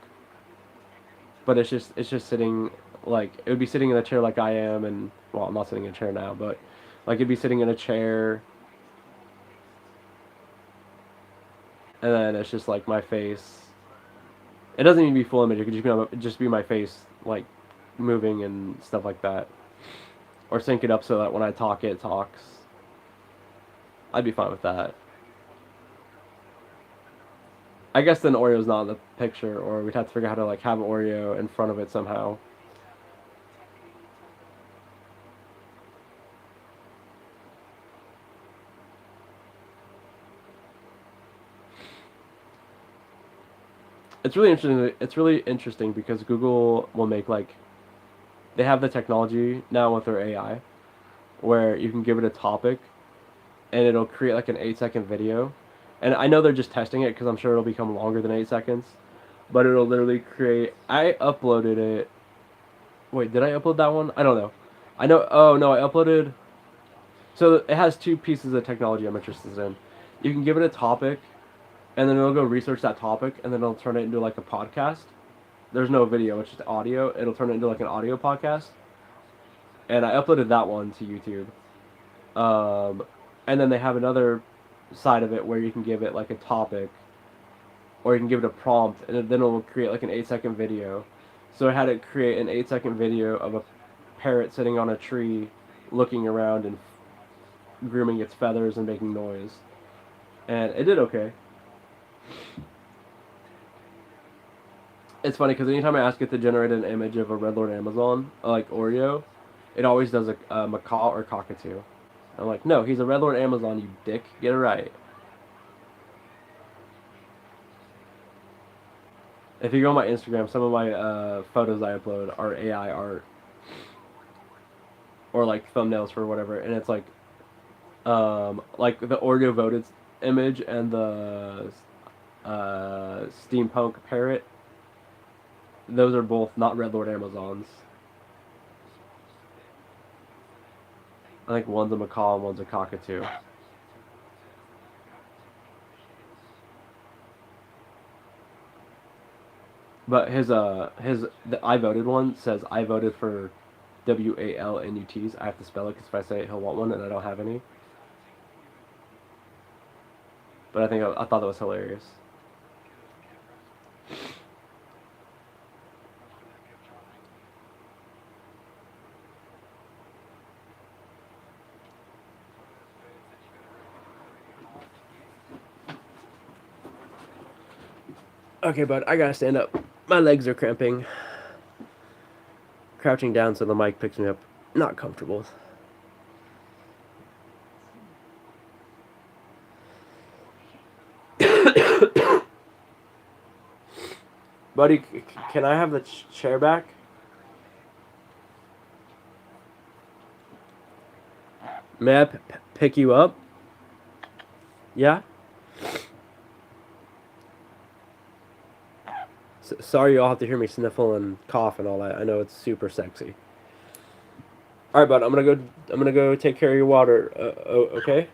but it's just sitting like it would be sitting in a chair like I am, and well, I'm not sitting in a chair now, but like it'd be sitting in a chair, and then it's just like my face. It doesn't even be full image. It could just be my face like moving and stuff like that, or sync it up so that when I talk, it talks. I'd be fine with that. I guess then Oreo's not in the picture, or we'd have to figure out how to like have Oreo in front of it somehow. It's really interesting. It's really interesting because Google will make like they have the technology now with their AI where you can give it a topic and it'll create like an 8-second video. And I know they're just testing it because I'm sure it'll become longer than 8 seconds. But it'll literally create. I uploaded it. Wait, did I upload that one? I don't know. I know. Oh no, I uploaded. So it has two pieces of technology I'm interested in. You can give it a topic, and then it'll go research that topic, and then it'll turn it into like a podcast. There's no video; it's just audio. It'll turn it into like an audio podcast. And I uploaded that one to YouTube. And then they have another side of it where you can give it like a topic, or you can give it a prompt, and then it will create like an 8-second video. So I had it create an 8-second video of a parrot sitting on a tree, looking around and grooming its feathers and making noise, and it did okay. It's funny because anytime I ask it to generate an image of a Red Lord Amazon, like Oreo, it always does a macaw or cockatoo. I'm like, no, he's a Red Lord Amazon, you dick. Get it right. If you go on my Instagram, some of my photos I upload are AI art. Or like thumbnails for whatever. And it's like the Oreo voted image and the steampunk parrot. Those are both not Red Lord Amazons. I think one's a macaw and one's a cockatoo. But the I voted one says I voted for WALNUTs. I have to spell it because if I say it, he'll want one, and I don't have any. But I thought that was hilarious. Okay, bud, I gotta stand up. My legs are cramping. Crouching down so the mic picks me up. Not comfortable. Buddy, can I have the chair back? May I pick you up? Yeah? Sorry you all have to hear me sniffle and cough and all that. I know it's super sexy. All right, bud. I'm gonna go take care of your water. Okay.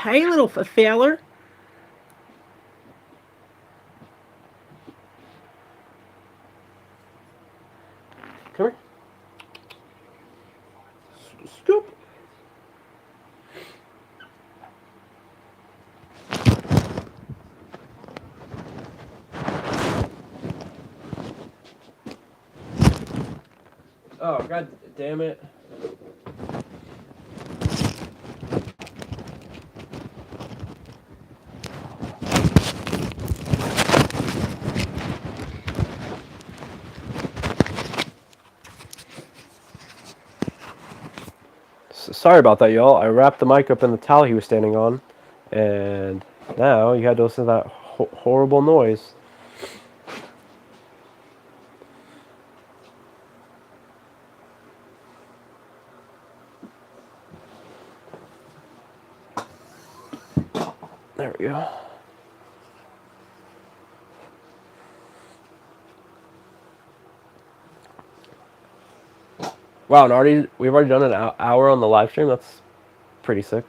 Hey, little feller. Come here. Scoop. Oh, god damn it. Sorry about that, y'all. I wrapped the mic up in the towel he was standing on, and now you had to listen to that horrible noise. There we go. Wow, and we've already done an hour on the live stream. That's pretty sick.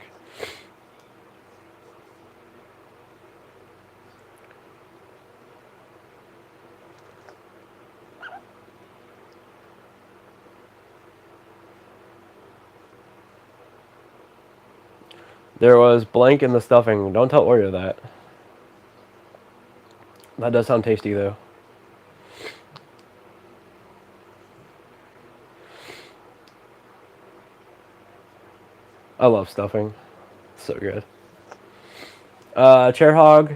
There was blank in the stuffing. Don't tell Oreo that. That does sound tasty, though. I love stuffing. It's so good. Chair hog.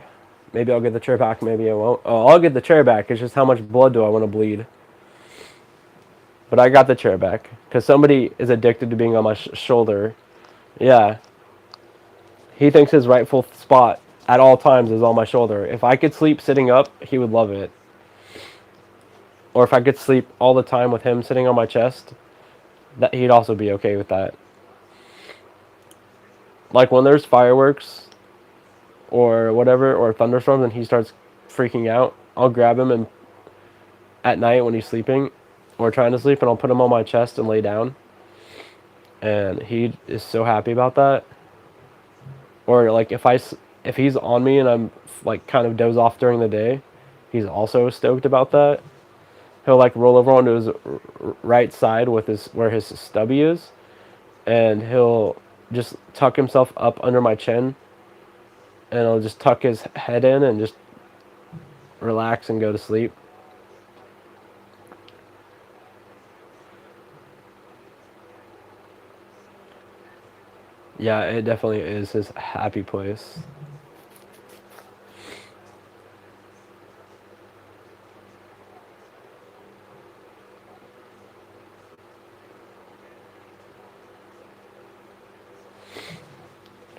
Maybe I'll get the chair back. Maybe I won't. Oh, I'll get the chair back. It's just how much blood do I want to bleed? But I got the chair back. Because somebody is addicted to being on my shoulder. Yeah. He thinks his rightful spot at all times is on my shoulder. If I could sleep sitting up, he would love it. Or if I could sleep all the time with him sitting on my chest, that he'd also be okay with that. Like when there's fireworks or whatever, or thunderstorms, and he starts freaking out, I'll grab him and at night when he's sleeping or trying to sleep, and I'll put him on my chest and lay down. And he is so happy about that. Or like if he's on me and I'm like kind of doze off during the day, he's also stoked about that. He'll like roll over onto his right side with where his stubby is, and he'll just tuck himself up under my chin, and he'll just tuck his head in and just relax and go to sleep. Yeah, it definitely is his happy place.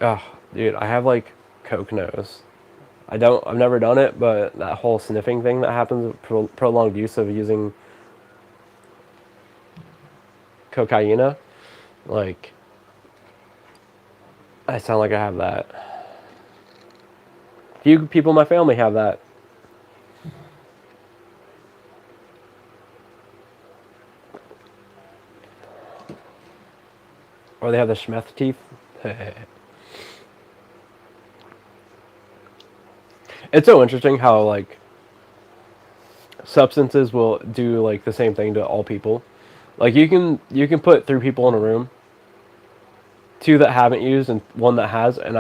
Oh, dude, I have like coke nose. I've never done it, but that whole sniffing thing that happens with prolonged use of using cocaine, like, I sound like I have that. Few people in my family have that. Or they have the Schmeth teeth. It's so interesting how, like, substances will do, like, the same thing to all people. Like, you can put 3 people in a room, 2 that haven't used and 1 that has, and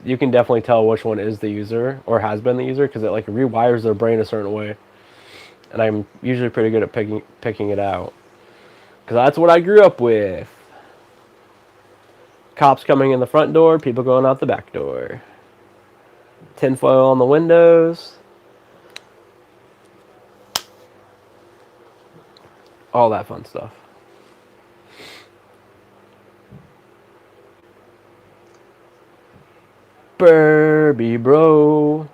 you can definitely tell which one is the user or has been the user, because it, like, rewires their brain a certain way. And I'm usually pretty good at picking it out. Because that's what I grew up with. Cops coming in the front door, people going out the back door. Tinfoil on the windows. All that fun stuff. Burby bro.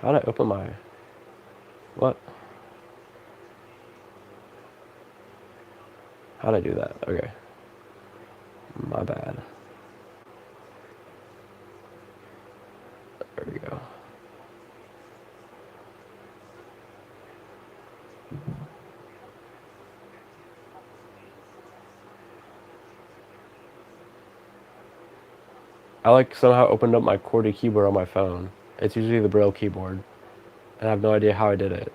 How'd I open my... What? How'd I do that? Okay. My bad. There we go. I like somehow opened up my QWERTY keyboard on my phone. It's usually the Braille keyboard, and I have no idea how I did it.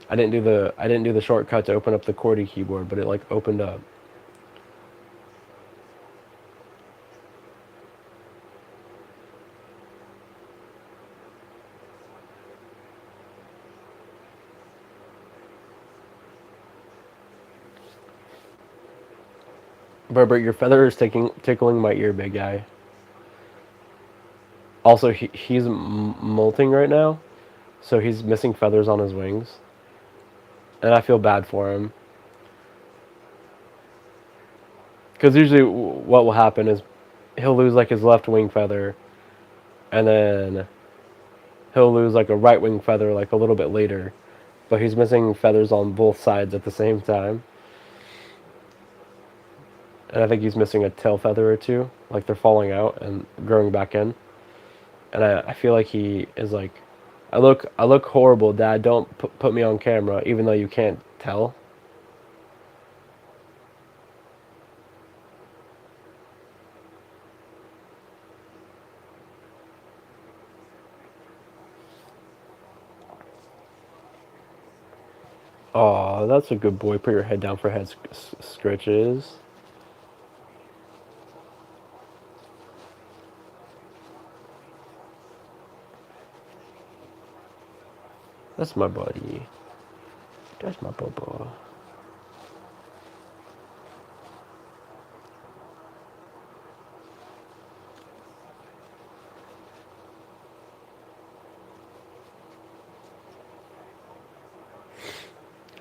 I didn't do the shortcut to open up the QWERTY keyboard, but it like opened up. But your feather is tickling my ear, big guy. Also, he's molting right now, so he's missing feathers on his wings, and I feel bad for him. Because usually what will happen is he'll lose like his left wing feather, and then he'll lose like a right wing feather like a little bit later, but he's missing feathers on both sides at the same time. And I think he's missing a tail feather or two, like they're falling out and growing back in. And I feel like he is like, I look horrible, Dad. Don't put me on camera, even though you can't tell. Oh, that's a good boy. Put your head down for head scratches. That's my buddy. That's my bubba.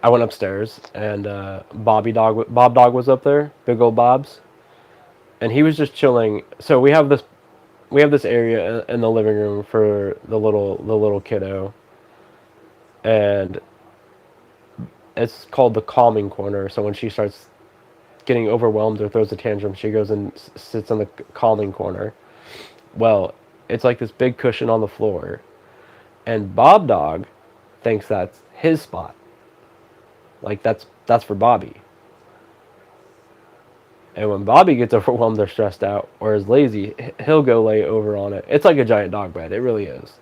I went upstairs and Bob Dog was up there, big old Bob's, and he was just chilling. So we have this area in the living room for the little kiddo, and it's called the calming corner. So when she starts getting overwhelmed or throws a tantrum, she goes and sits in the calming corner. Well, it's like this big cushion on the floor, and Bob Dog thinks that's his spot. Like that's for Bobby. And when Bobby gets overwhelmed or stressed out or is lazy, he'll go lay over on it. It's like a giant dog bed. It really is.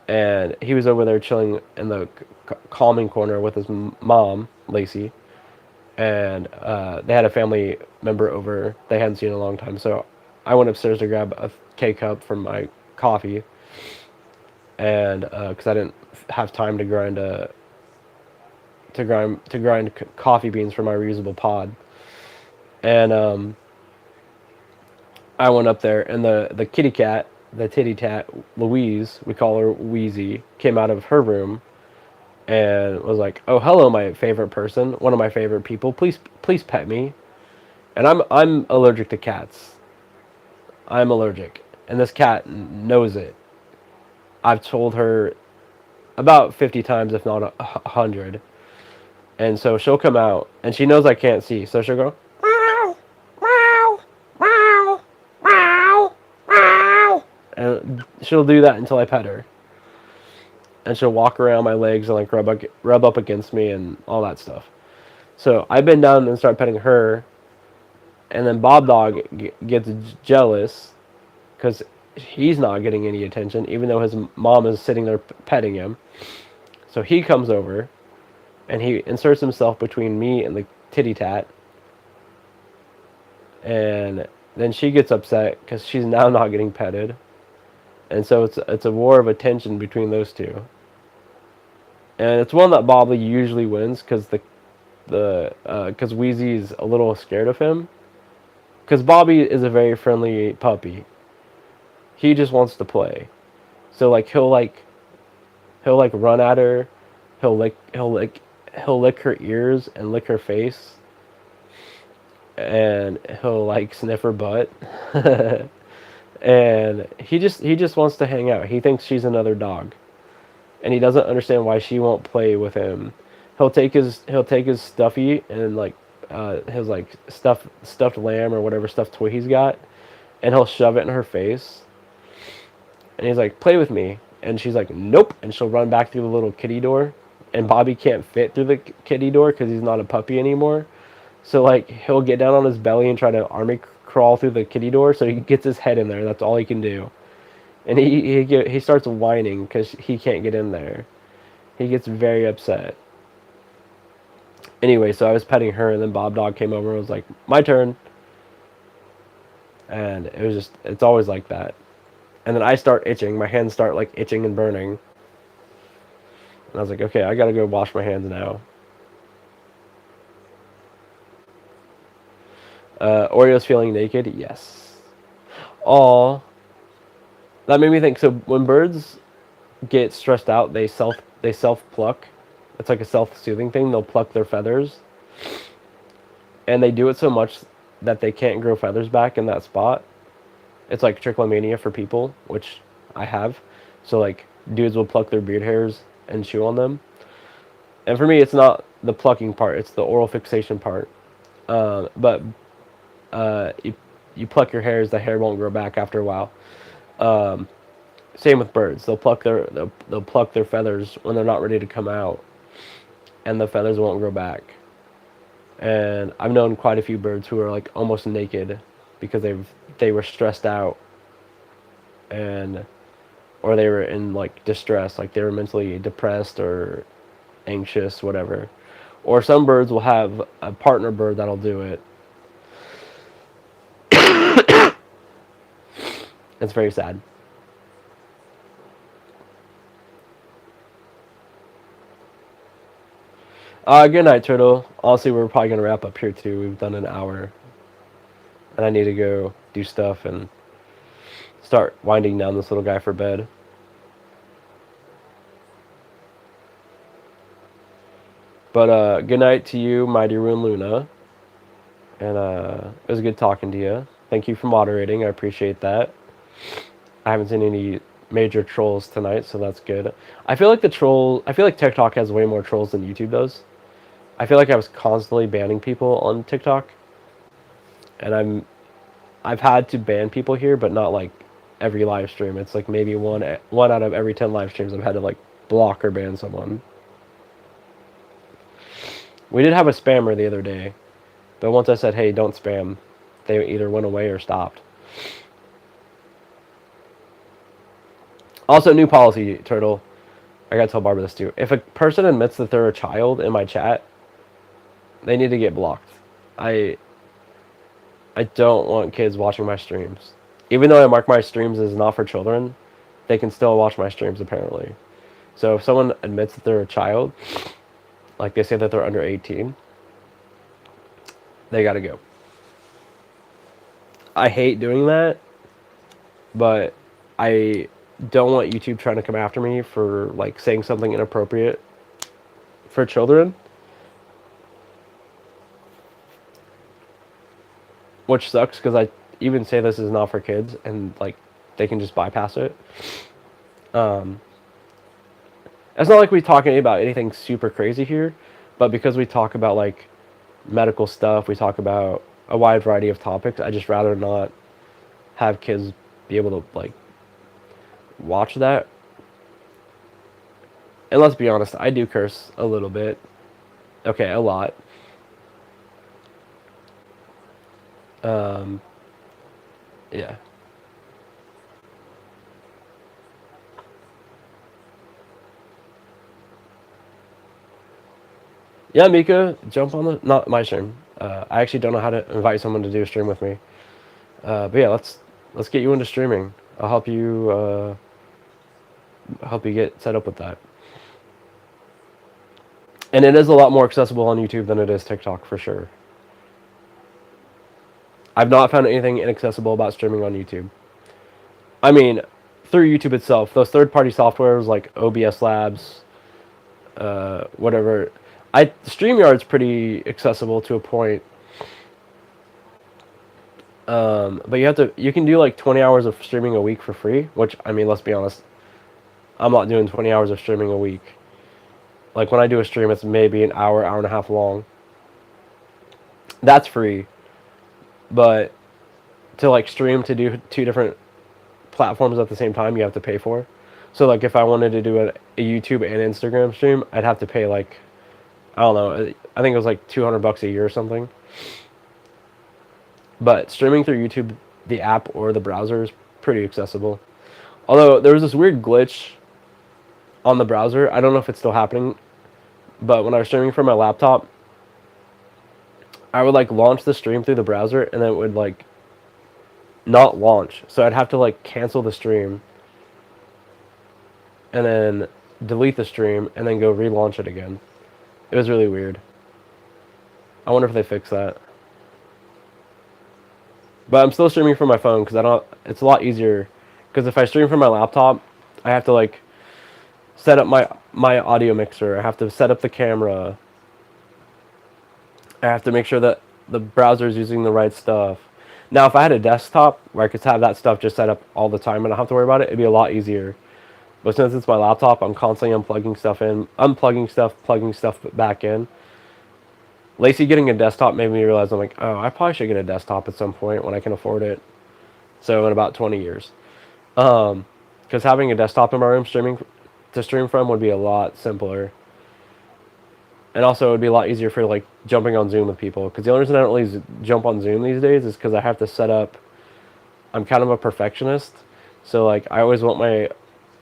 And he was over there chilling in the calming corner with his mom, Lacey. And they had a family member over they hadn't seen in a long time. So I went upstairs to grab a K-cup from my coffee. And because I didn't have time to grind coffee beans for my reusable pod. And I went up there, and the kitty cat, the titty tat, Louise, we call her Wheezy, came out of her room and was like, "Oh, hello, my favorite person, one of my favorite people. Please pet me." And I'm allergic to cats. I'm allergic, and this cat knows it. I've told her about 50 times, if not 100. And so she'll come out, and she knows I can't see, so she'll go, "Meow, meow, meow, meow, meow." And she'll do that until I pet her. And she'll walk around my legs and like rub up against me and all that stuff. So I bend down and start petting her, and then Bob Dog gets jealous because he's not getting any attention, even though his mom is sitting there petting him. So he comes over, and he inserts himself between me and the titty tat. And then she gets upset because she's now not getting petted. And so it's a war of attention between those two. And it's one that Bobby usually wins because because Wheezy's a little scared of him. Because Bobby is a very friendly puppy. He just wants to play. So like he'll run at her. He'll lick her ears and lick her face. And he'll like sniff her butt. And he just wants to hang out. He thinks she's another dog. And he doesn't understand why she won't play with him. He'll take his stuffy and like his like stuffed lamb or whatever stuffed toy he's got, and he'll shove it in her face. And he's like, "Play with me." And she's like, "Nope." And she'll run back through the little kitty door. And Bobby can't fit through the kitty door because he's not a puppy anymore. So like he'll get down on his belly and try to army crawl through the kitty door, so he gets his head in there. That's all he can do. And he starts whining because he can't get in there. He gets very upset. Anyway, so I was petting her, and then Bob Dog came over and was like, my turn. And it was just, it's always like that. And then I start itching. My hands start like itching and burning. And I was like, okay, I gotta go wash my hands now. Oreo's feeling naked? Yes. Aw. That made me think, so when birds get stressed out, they self pluck. It's like a self-soothing thing. They'll pluck their feathers. And they do it so much that they can't grow feathers back in that spot. It's like trichomania for people, which I have. So like dudes will pluck their beard hairs and chew on them. And for me, it's not the plucking part; it's the oral fixation part. But you pluck your hairs, the hair won't grow back after a while. Same with birds; they'll pluck their feathers when they're not ready to come out, and the feathers won't grow back. And I've known quite a few birds who are like almost naked because they were stressed out, and or they were in like distress, like they were mentally depressed or anxious, whatever. Or some birds will have a partner bird that'll do it. It's very sad. Good night, Turtle. Honestly, we're probably going to wrap up here, too. We've done an hour. And I need to go do stuff and start winding down this little guy for bed. But good night to you, Mighty Rune Luna. And it was good talking to you. Thank you for moderating. I appreciate that. I haven't seen any major trolls tonight, so that's good. I feel like TikTok has way more trolls than YouTube does. I feel like I was constantly banning people on TikTok. And I've had to ban people here, but not like every live stream. It's like maybe one out of every 10 live streams I've had to like block or ban someone. We did have a spammer the other day, but once I said, hey, don't spam, they either went away or stopped. Also, new policy, Turtle. I gotta tell Barbara this too. If a person admits that they're a child in my chat, they need to get blocked. I don't want kids watching my streams. Even though I mark my streams as not for children, they can still watch my streams apparently. So if someone admits that they're a child, like they say that they're under 18, they gotta go. I hate doing that, but I don't want YouTube trying to come after me for like saying something inappropriate for children. Which sucks because I even say this is not for kids and like they can just bypass it. It's not like we talk about anything super crazy here, but because we talk about like medical stuff, we talk about a wide variety of topics, I just rather not have kids be able to like watch that. And let's be honest, I do curse a little bit. Okay, a lot. Yeah. Yeah, Mika, jump on not my stream. I actually don't know how to invite someone to do a stream with me. But yeah, let's get you into streaming. I'll help you get set up with that. And it is a lot more accessible on YouTube than it is TikTok for sure. I've not found anything inaccessible about streaming on YouTube. I mean, through YouTube itself, those third-party softwares like OBS Labs, whatever. StreamYard's pretty accessible to a point. But you can do like 20 hours of streaming a week for free, which, I mean, let's be honest, I'm not doing 20 hours of streaming a week. Like when I do a stream, it's maybe an hour and a half long. That's free. But to like stream to do 2 different platforms at the same time, you have to pay for. So like if I wanted to do a YouTube and Instagram stream, I'd have to pay like, I don't know, I think it was like $200 a year or something. But streaming through YouTube, the app or the browser is pretty accessible. Although there was this weird glitch on the browser. I don't know if it's still happening, but when I was streaming from my laptop, I would like launch the stream through the browser and then it would like not launch. So I'd have to like cancel the stream and then delete the stream and then go relaunch it again. It was really weird. I wonder if they fix that. But I'm still streaming from my phone because I don't. It's a lot easier because if I stream from my laptop, I have to like set up my audio mixer. I have to set up the camera. I have to make sure that the browser is using the right stuff. Now, if I had a desktop where I could have that stuff just set up all the time and I don't have to worry about it, it'd be a lot easier. But since it's my laptop, I'm constantly unplugging stuff in, unplugging stuff, plugging stuff back in. Lacey getting a desktop made me realize I'm like, oh, I probably should get a desktop at some point when I can afford it. So in about 20 years. Because having a desktop in my room to stream from would be a lot simpler. And also it would be a lot easier for like jumping on Zoom with people. Because the only reason I don't really jump on Zoom these days is because I have to set up. I'm kind of a perfectionist. So like I always want my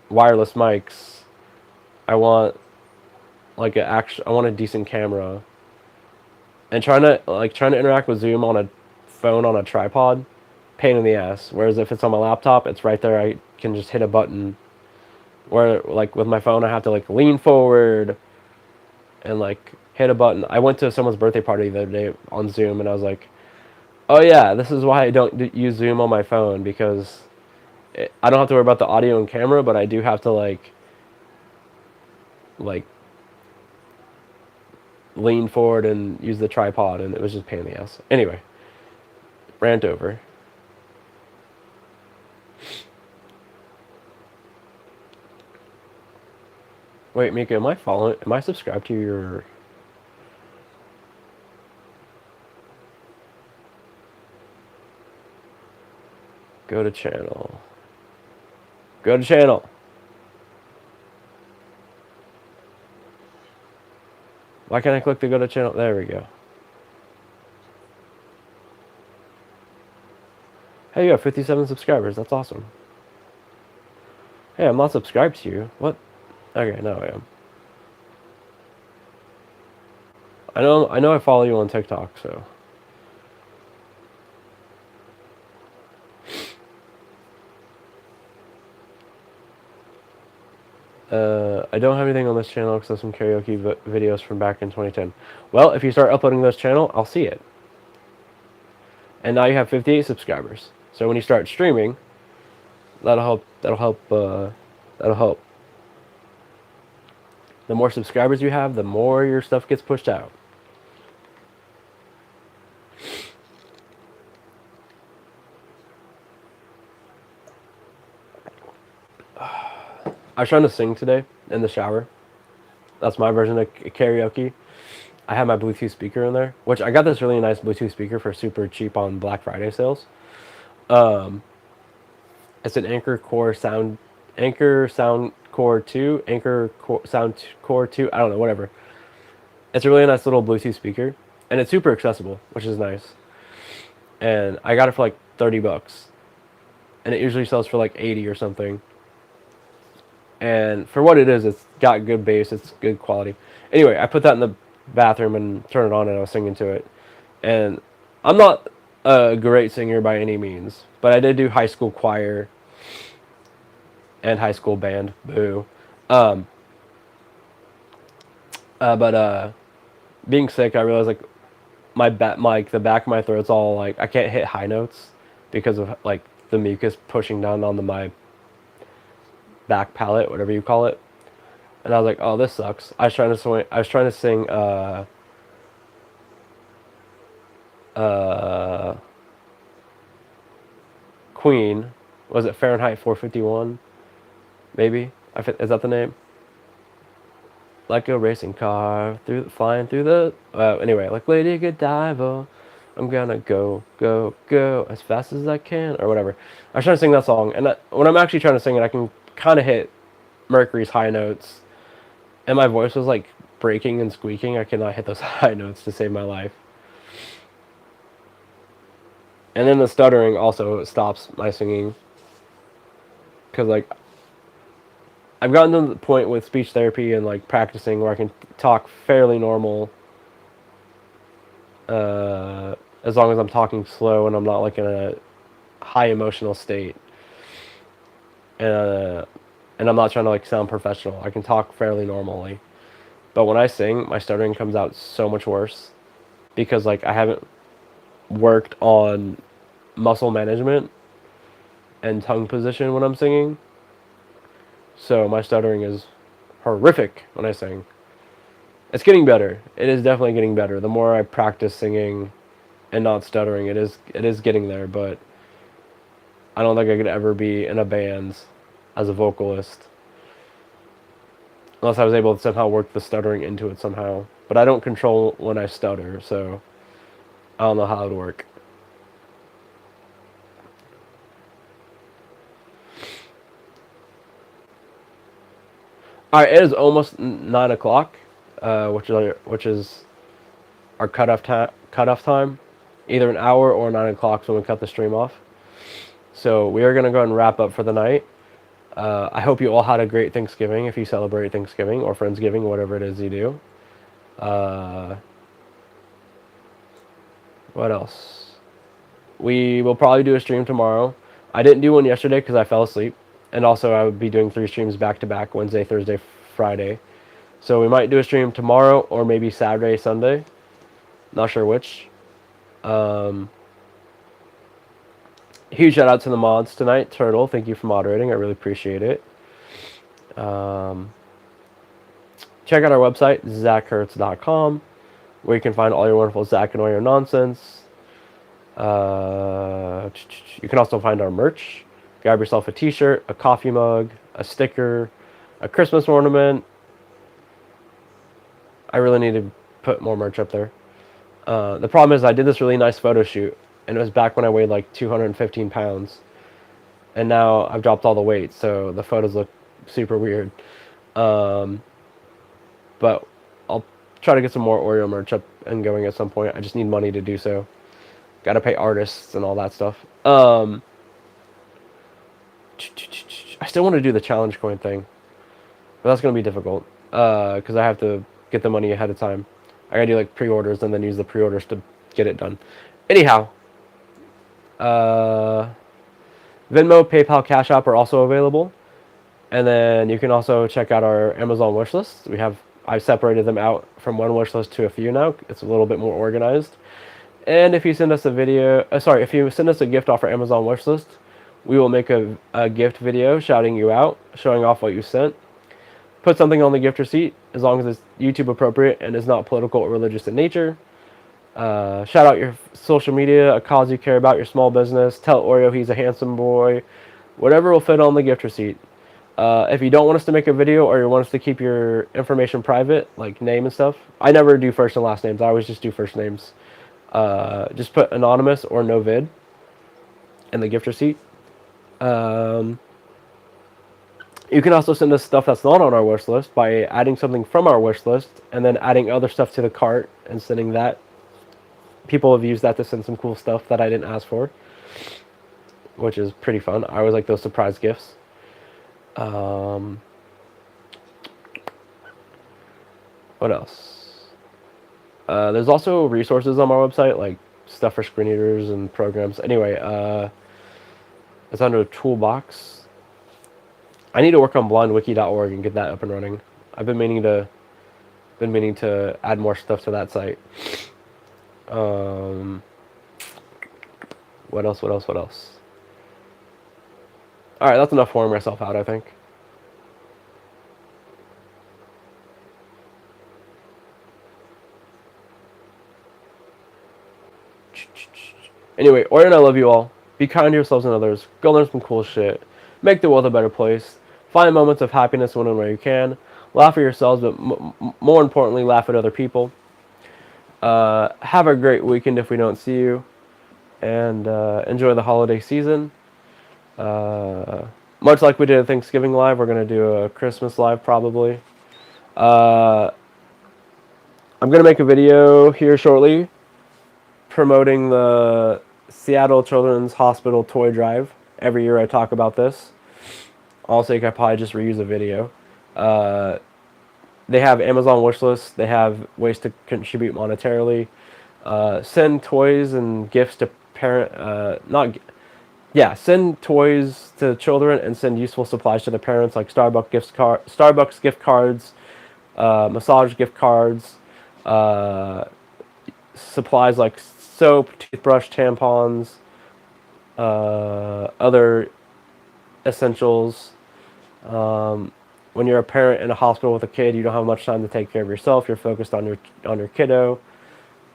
wireless mics. I want like I want a decent camera. And trying to interact with Zoom on a phone on a tripod, pain in the ass. Whereas if it's on my laptop, it's right there. I can just hit a button. Where like with my phone, I have to like lean forward and like hit a button. I went to someone's birthday party the other day on Zoom, and I was like, "Oh yeah, this is why I don't use Zoom on my phone because I don't have to worry about the audio and camera, but I do have to like lean forward and use the tripod, and it was just a pain in the ass." Anyway, rant over. Wait, Mika, am I subscribed to your... Go to channel. Go to channel. Why can't I click the go to channel? There we go. Hey, you have 57 subscribers. That's awesome. Hey, I'm not subscribed to you. What? Okay, now I am. I know I follow you on TikTok, so. I don't have anything on this channel except some karaoke videos from back in 2010. Well, if you start uploading this channel, I'll see it. And now you have 58 subscribers. So when you start streaming, that'll help. That'll help. The more subscribers you have, the more your stuff gets pushed out. I was trying to sing today in the shower. That's my version of karaoke. I have my Bluetooth speaker in there, which I got this really nice Bluetooth speaker for super cheap on Black Friday sales. It's an Anchor Sound Core 2, Sound Core 2, I don't know, whatever. It's a really nice little Bluetooth speaker, and it's super accessible, which is nice. And I got it for like 30 bucks. And it usually sells for like 80 or something. And for what it is, it's got good bass, it's good quality. Anyway, I put that in the bathroom and turned it on and I was singing to it. And I'm not a great singer by any means, but I did do high school choir and high school band. Boo. But being sick, I realized like the back of my throat's all like I can't hit high notes because of like the mucus pushing down onto my back palate, whatever you call it. And I was like, oh, this sucks. I was trying to sing Queen. Was it Fahrenheit 451? Maybe. Is that the name? Like a racing car flying through the... anyway, like Lady Godiva, I'm gonna go, go, go as fast as I can, or whatever. I was trying to sing that song, and when I'm actually trying to sing it, I can kind of hit Mercury's high notes, and my voice was like breaking and squeaking. I cannot hit those high notes to save my life. And then the stuttering also stops my singing. Because, like, I've gotten to the point with speech therapy and, like, practicing where I can talk fairly normal, as long as I'm talking slow and I'm not, like, in a high emotional state. Uh, and I'm not trying to, like, sound professional. I can talk fairly normally. But when I sing, my stuttering comes out so much worse. Because, like, I haven't worked on muscle management and tongue position when I'm singing. So my stuttering is horrific when I sing. It's getting better. It is definitely getting better. The more I practice singing and not stuttering, it is getting there, but I don't think I could ever be in a band as a vocalist unless I was able to somehow work the stuttering into it somehow. But I don't control when I stutter, so I don't know how it would work. All right, it is almost 9 o'clock, which is our cutoff time, either an hour or 9 o'clock, so we cut the stream off. So we are gonna go and wrap up for the night. I hope you all had a great Thanksgiving if you celebrate Thanksgiving or Friendsgiving, whatever it is you do. Uh, what else? We will probably do a stream tomorrow. I didn't do one yesterday because I fell asleep, and also I would be doing 3 streams back to back: Wednesday, Thursday, Friday. So we might do a stream tomorrow or maybe Saturday, Sunday. Not sure which. Um, Huge shout out to the mods tonight. Turtle, thank you for moderating. I really appreciate it. Check out our website, zachhertz.com, where you can find all your wonderful Zach and Oreo nonsense. You can also find our merch. Grab yourself a t-shirt, a coffee mug, a sticker, a Christmas ornament. I really need to put more merch up there. The problem is I did this really nice photo shoot, and it was back when I weighed like 215 pounds. And now I've dropped all the weight, so the photos look super weird. But I'll try to get some more Oreo merch up and going at some point. I just need money to do so. Got to pay artists and all that stuff. I still want to do the challenge coin thing, but that's going to be difficult because I have to get the money ahead of time. I got to do like pre-orders and then use the pre-orders to get it done. Anyhow, Venmo, PayPal, Cash App are also available. And then you can also check out our Amazon wish list. I've separated them out from one wish list to a few now. It's a little bit more organized. And if you send us if you send us a gift off our Amazon wish list, we will make a gift video shouting you out, showing off what you sent. Put something on the gift receipt as long as it's YouTube appropriate and is not political or religious in nature. Shout out your social media, a cause you care about, your small business. Tell Oreo he's a handsome boy. Whatever will fit on the gift receipt. If you don't want us to make a video or you want us to keep your information private, like name and stuff, I never do first and last names. I always just do first names. Just put anonymous or no vid in the gift receipt. You can also send us stuff that's not on our wish list by adding something from our wish list and then adding other stuff to the cart and sending that. People have used that to send some cool stuff that I didn't ask for, which is pretty fun. I always like those surprise gifts. What else? There's also resources on our website, like stuff for screen readers and programs. Anyway, it's under Toolbox. I need to work on blindwiki.org and get that up and running. I've been meaning to add more stuff to that site. What else? All right, that's enough pouring myself out, I think. Anyway, Oreo and I love you all. Be kind to yourselves and others. Go learn some cool shit. Make the world a better place. Find moments of happiness when and where you can. Laugh at yourselves, but more importantly, laugh at other people. Have a great weekend if we don't see you. And enjoy the holiday season. Much like we did at Thanksgiving Live, we're going to do a Christmas Live probably. I'm going to make a video here shortly promoting the Seattle Children's Hospital toy drive. Every year I talk about this. Also, you could probably just reuse a video. They have Amazon wish lists. They have ways to contribute monetarily. Send toys and gifts to parent. Not yeah. Send toys to children and send useful supplies to the parents, like Starbucks gift cards, massage gift cards, supplies like soap, toothbrush, tampons, other essentials. When you're a parent in a hospital with a kid, you don't have much time to take care of yourself. You're focused on your kiddo,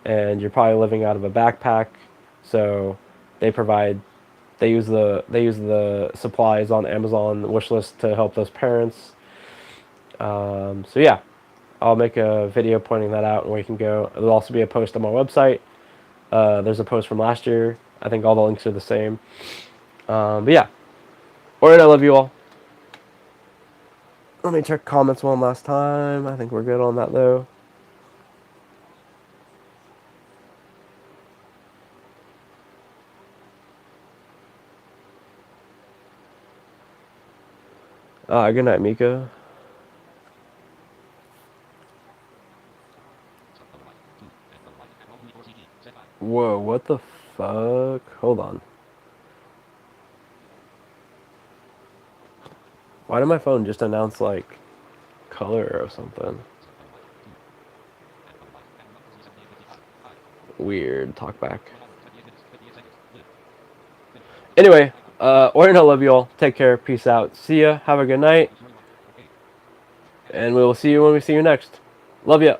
and you're probably living out of a backpack. So they use the supplies on Amazon wishlist to help those parents. So yeah, I'll make a video pointing that out and where you can go. There'll also be a post on my website. There's a post from last year. I think all the links are the same. But yeah, alright, I love you all. Let me check comments one last time. I think we're good on that though. Good night, Mika. Whoa, what the fuck? Hold on. Why did my phone just announce, like, color or something? Weird. Talk back. Anyway, Orion, I love you all. Take care. Peace out. See ya. Have a good night. And we will see you when we see you next. Love ya.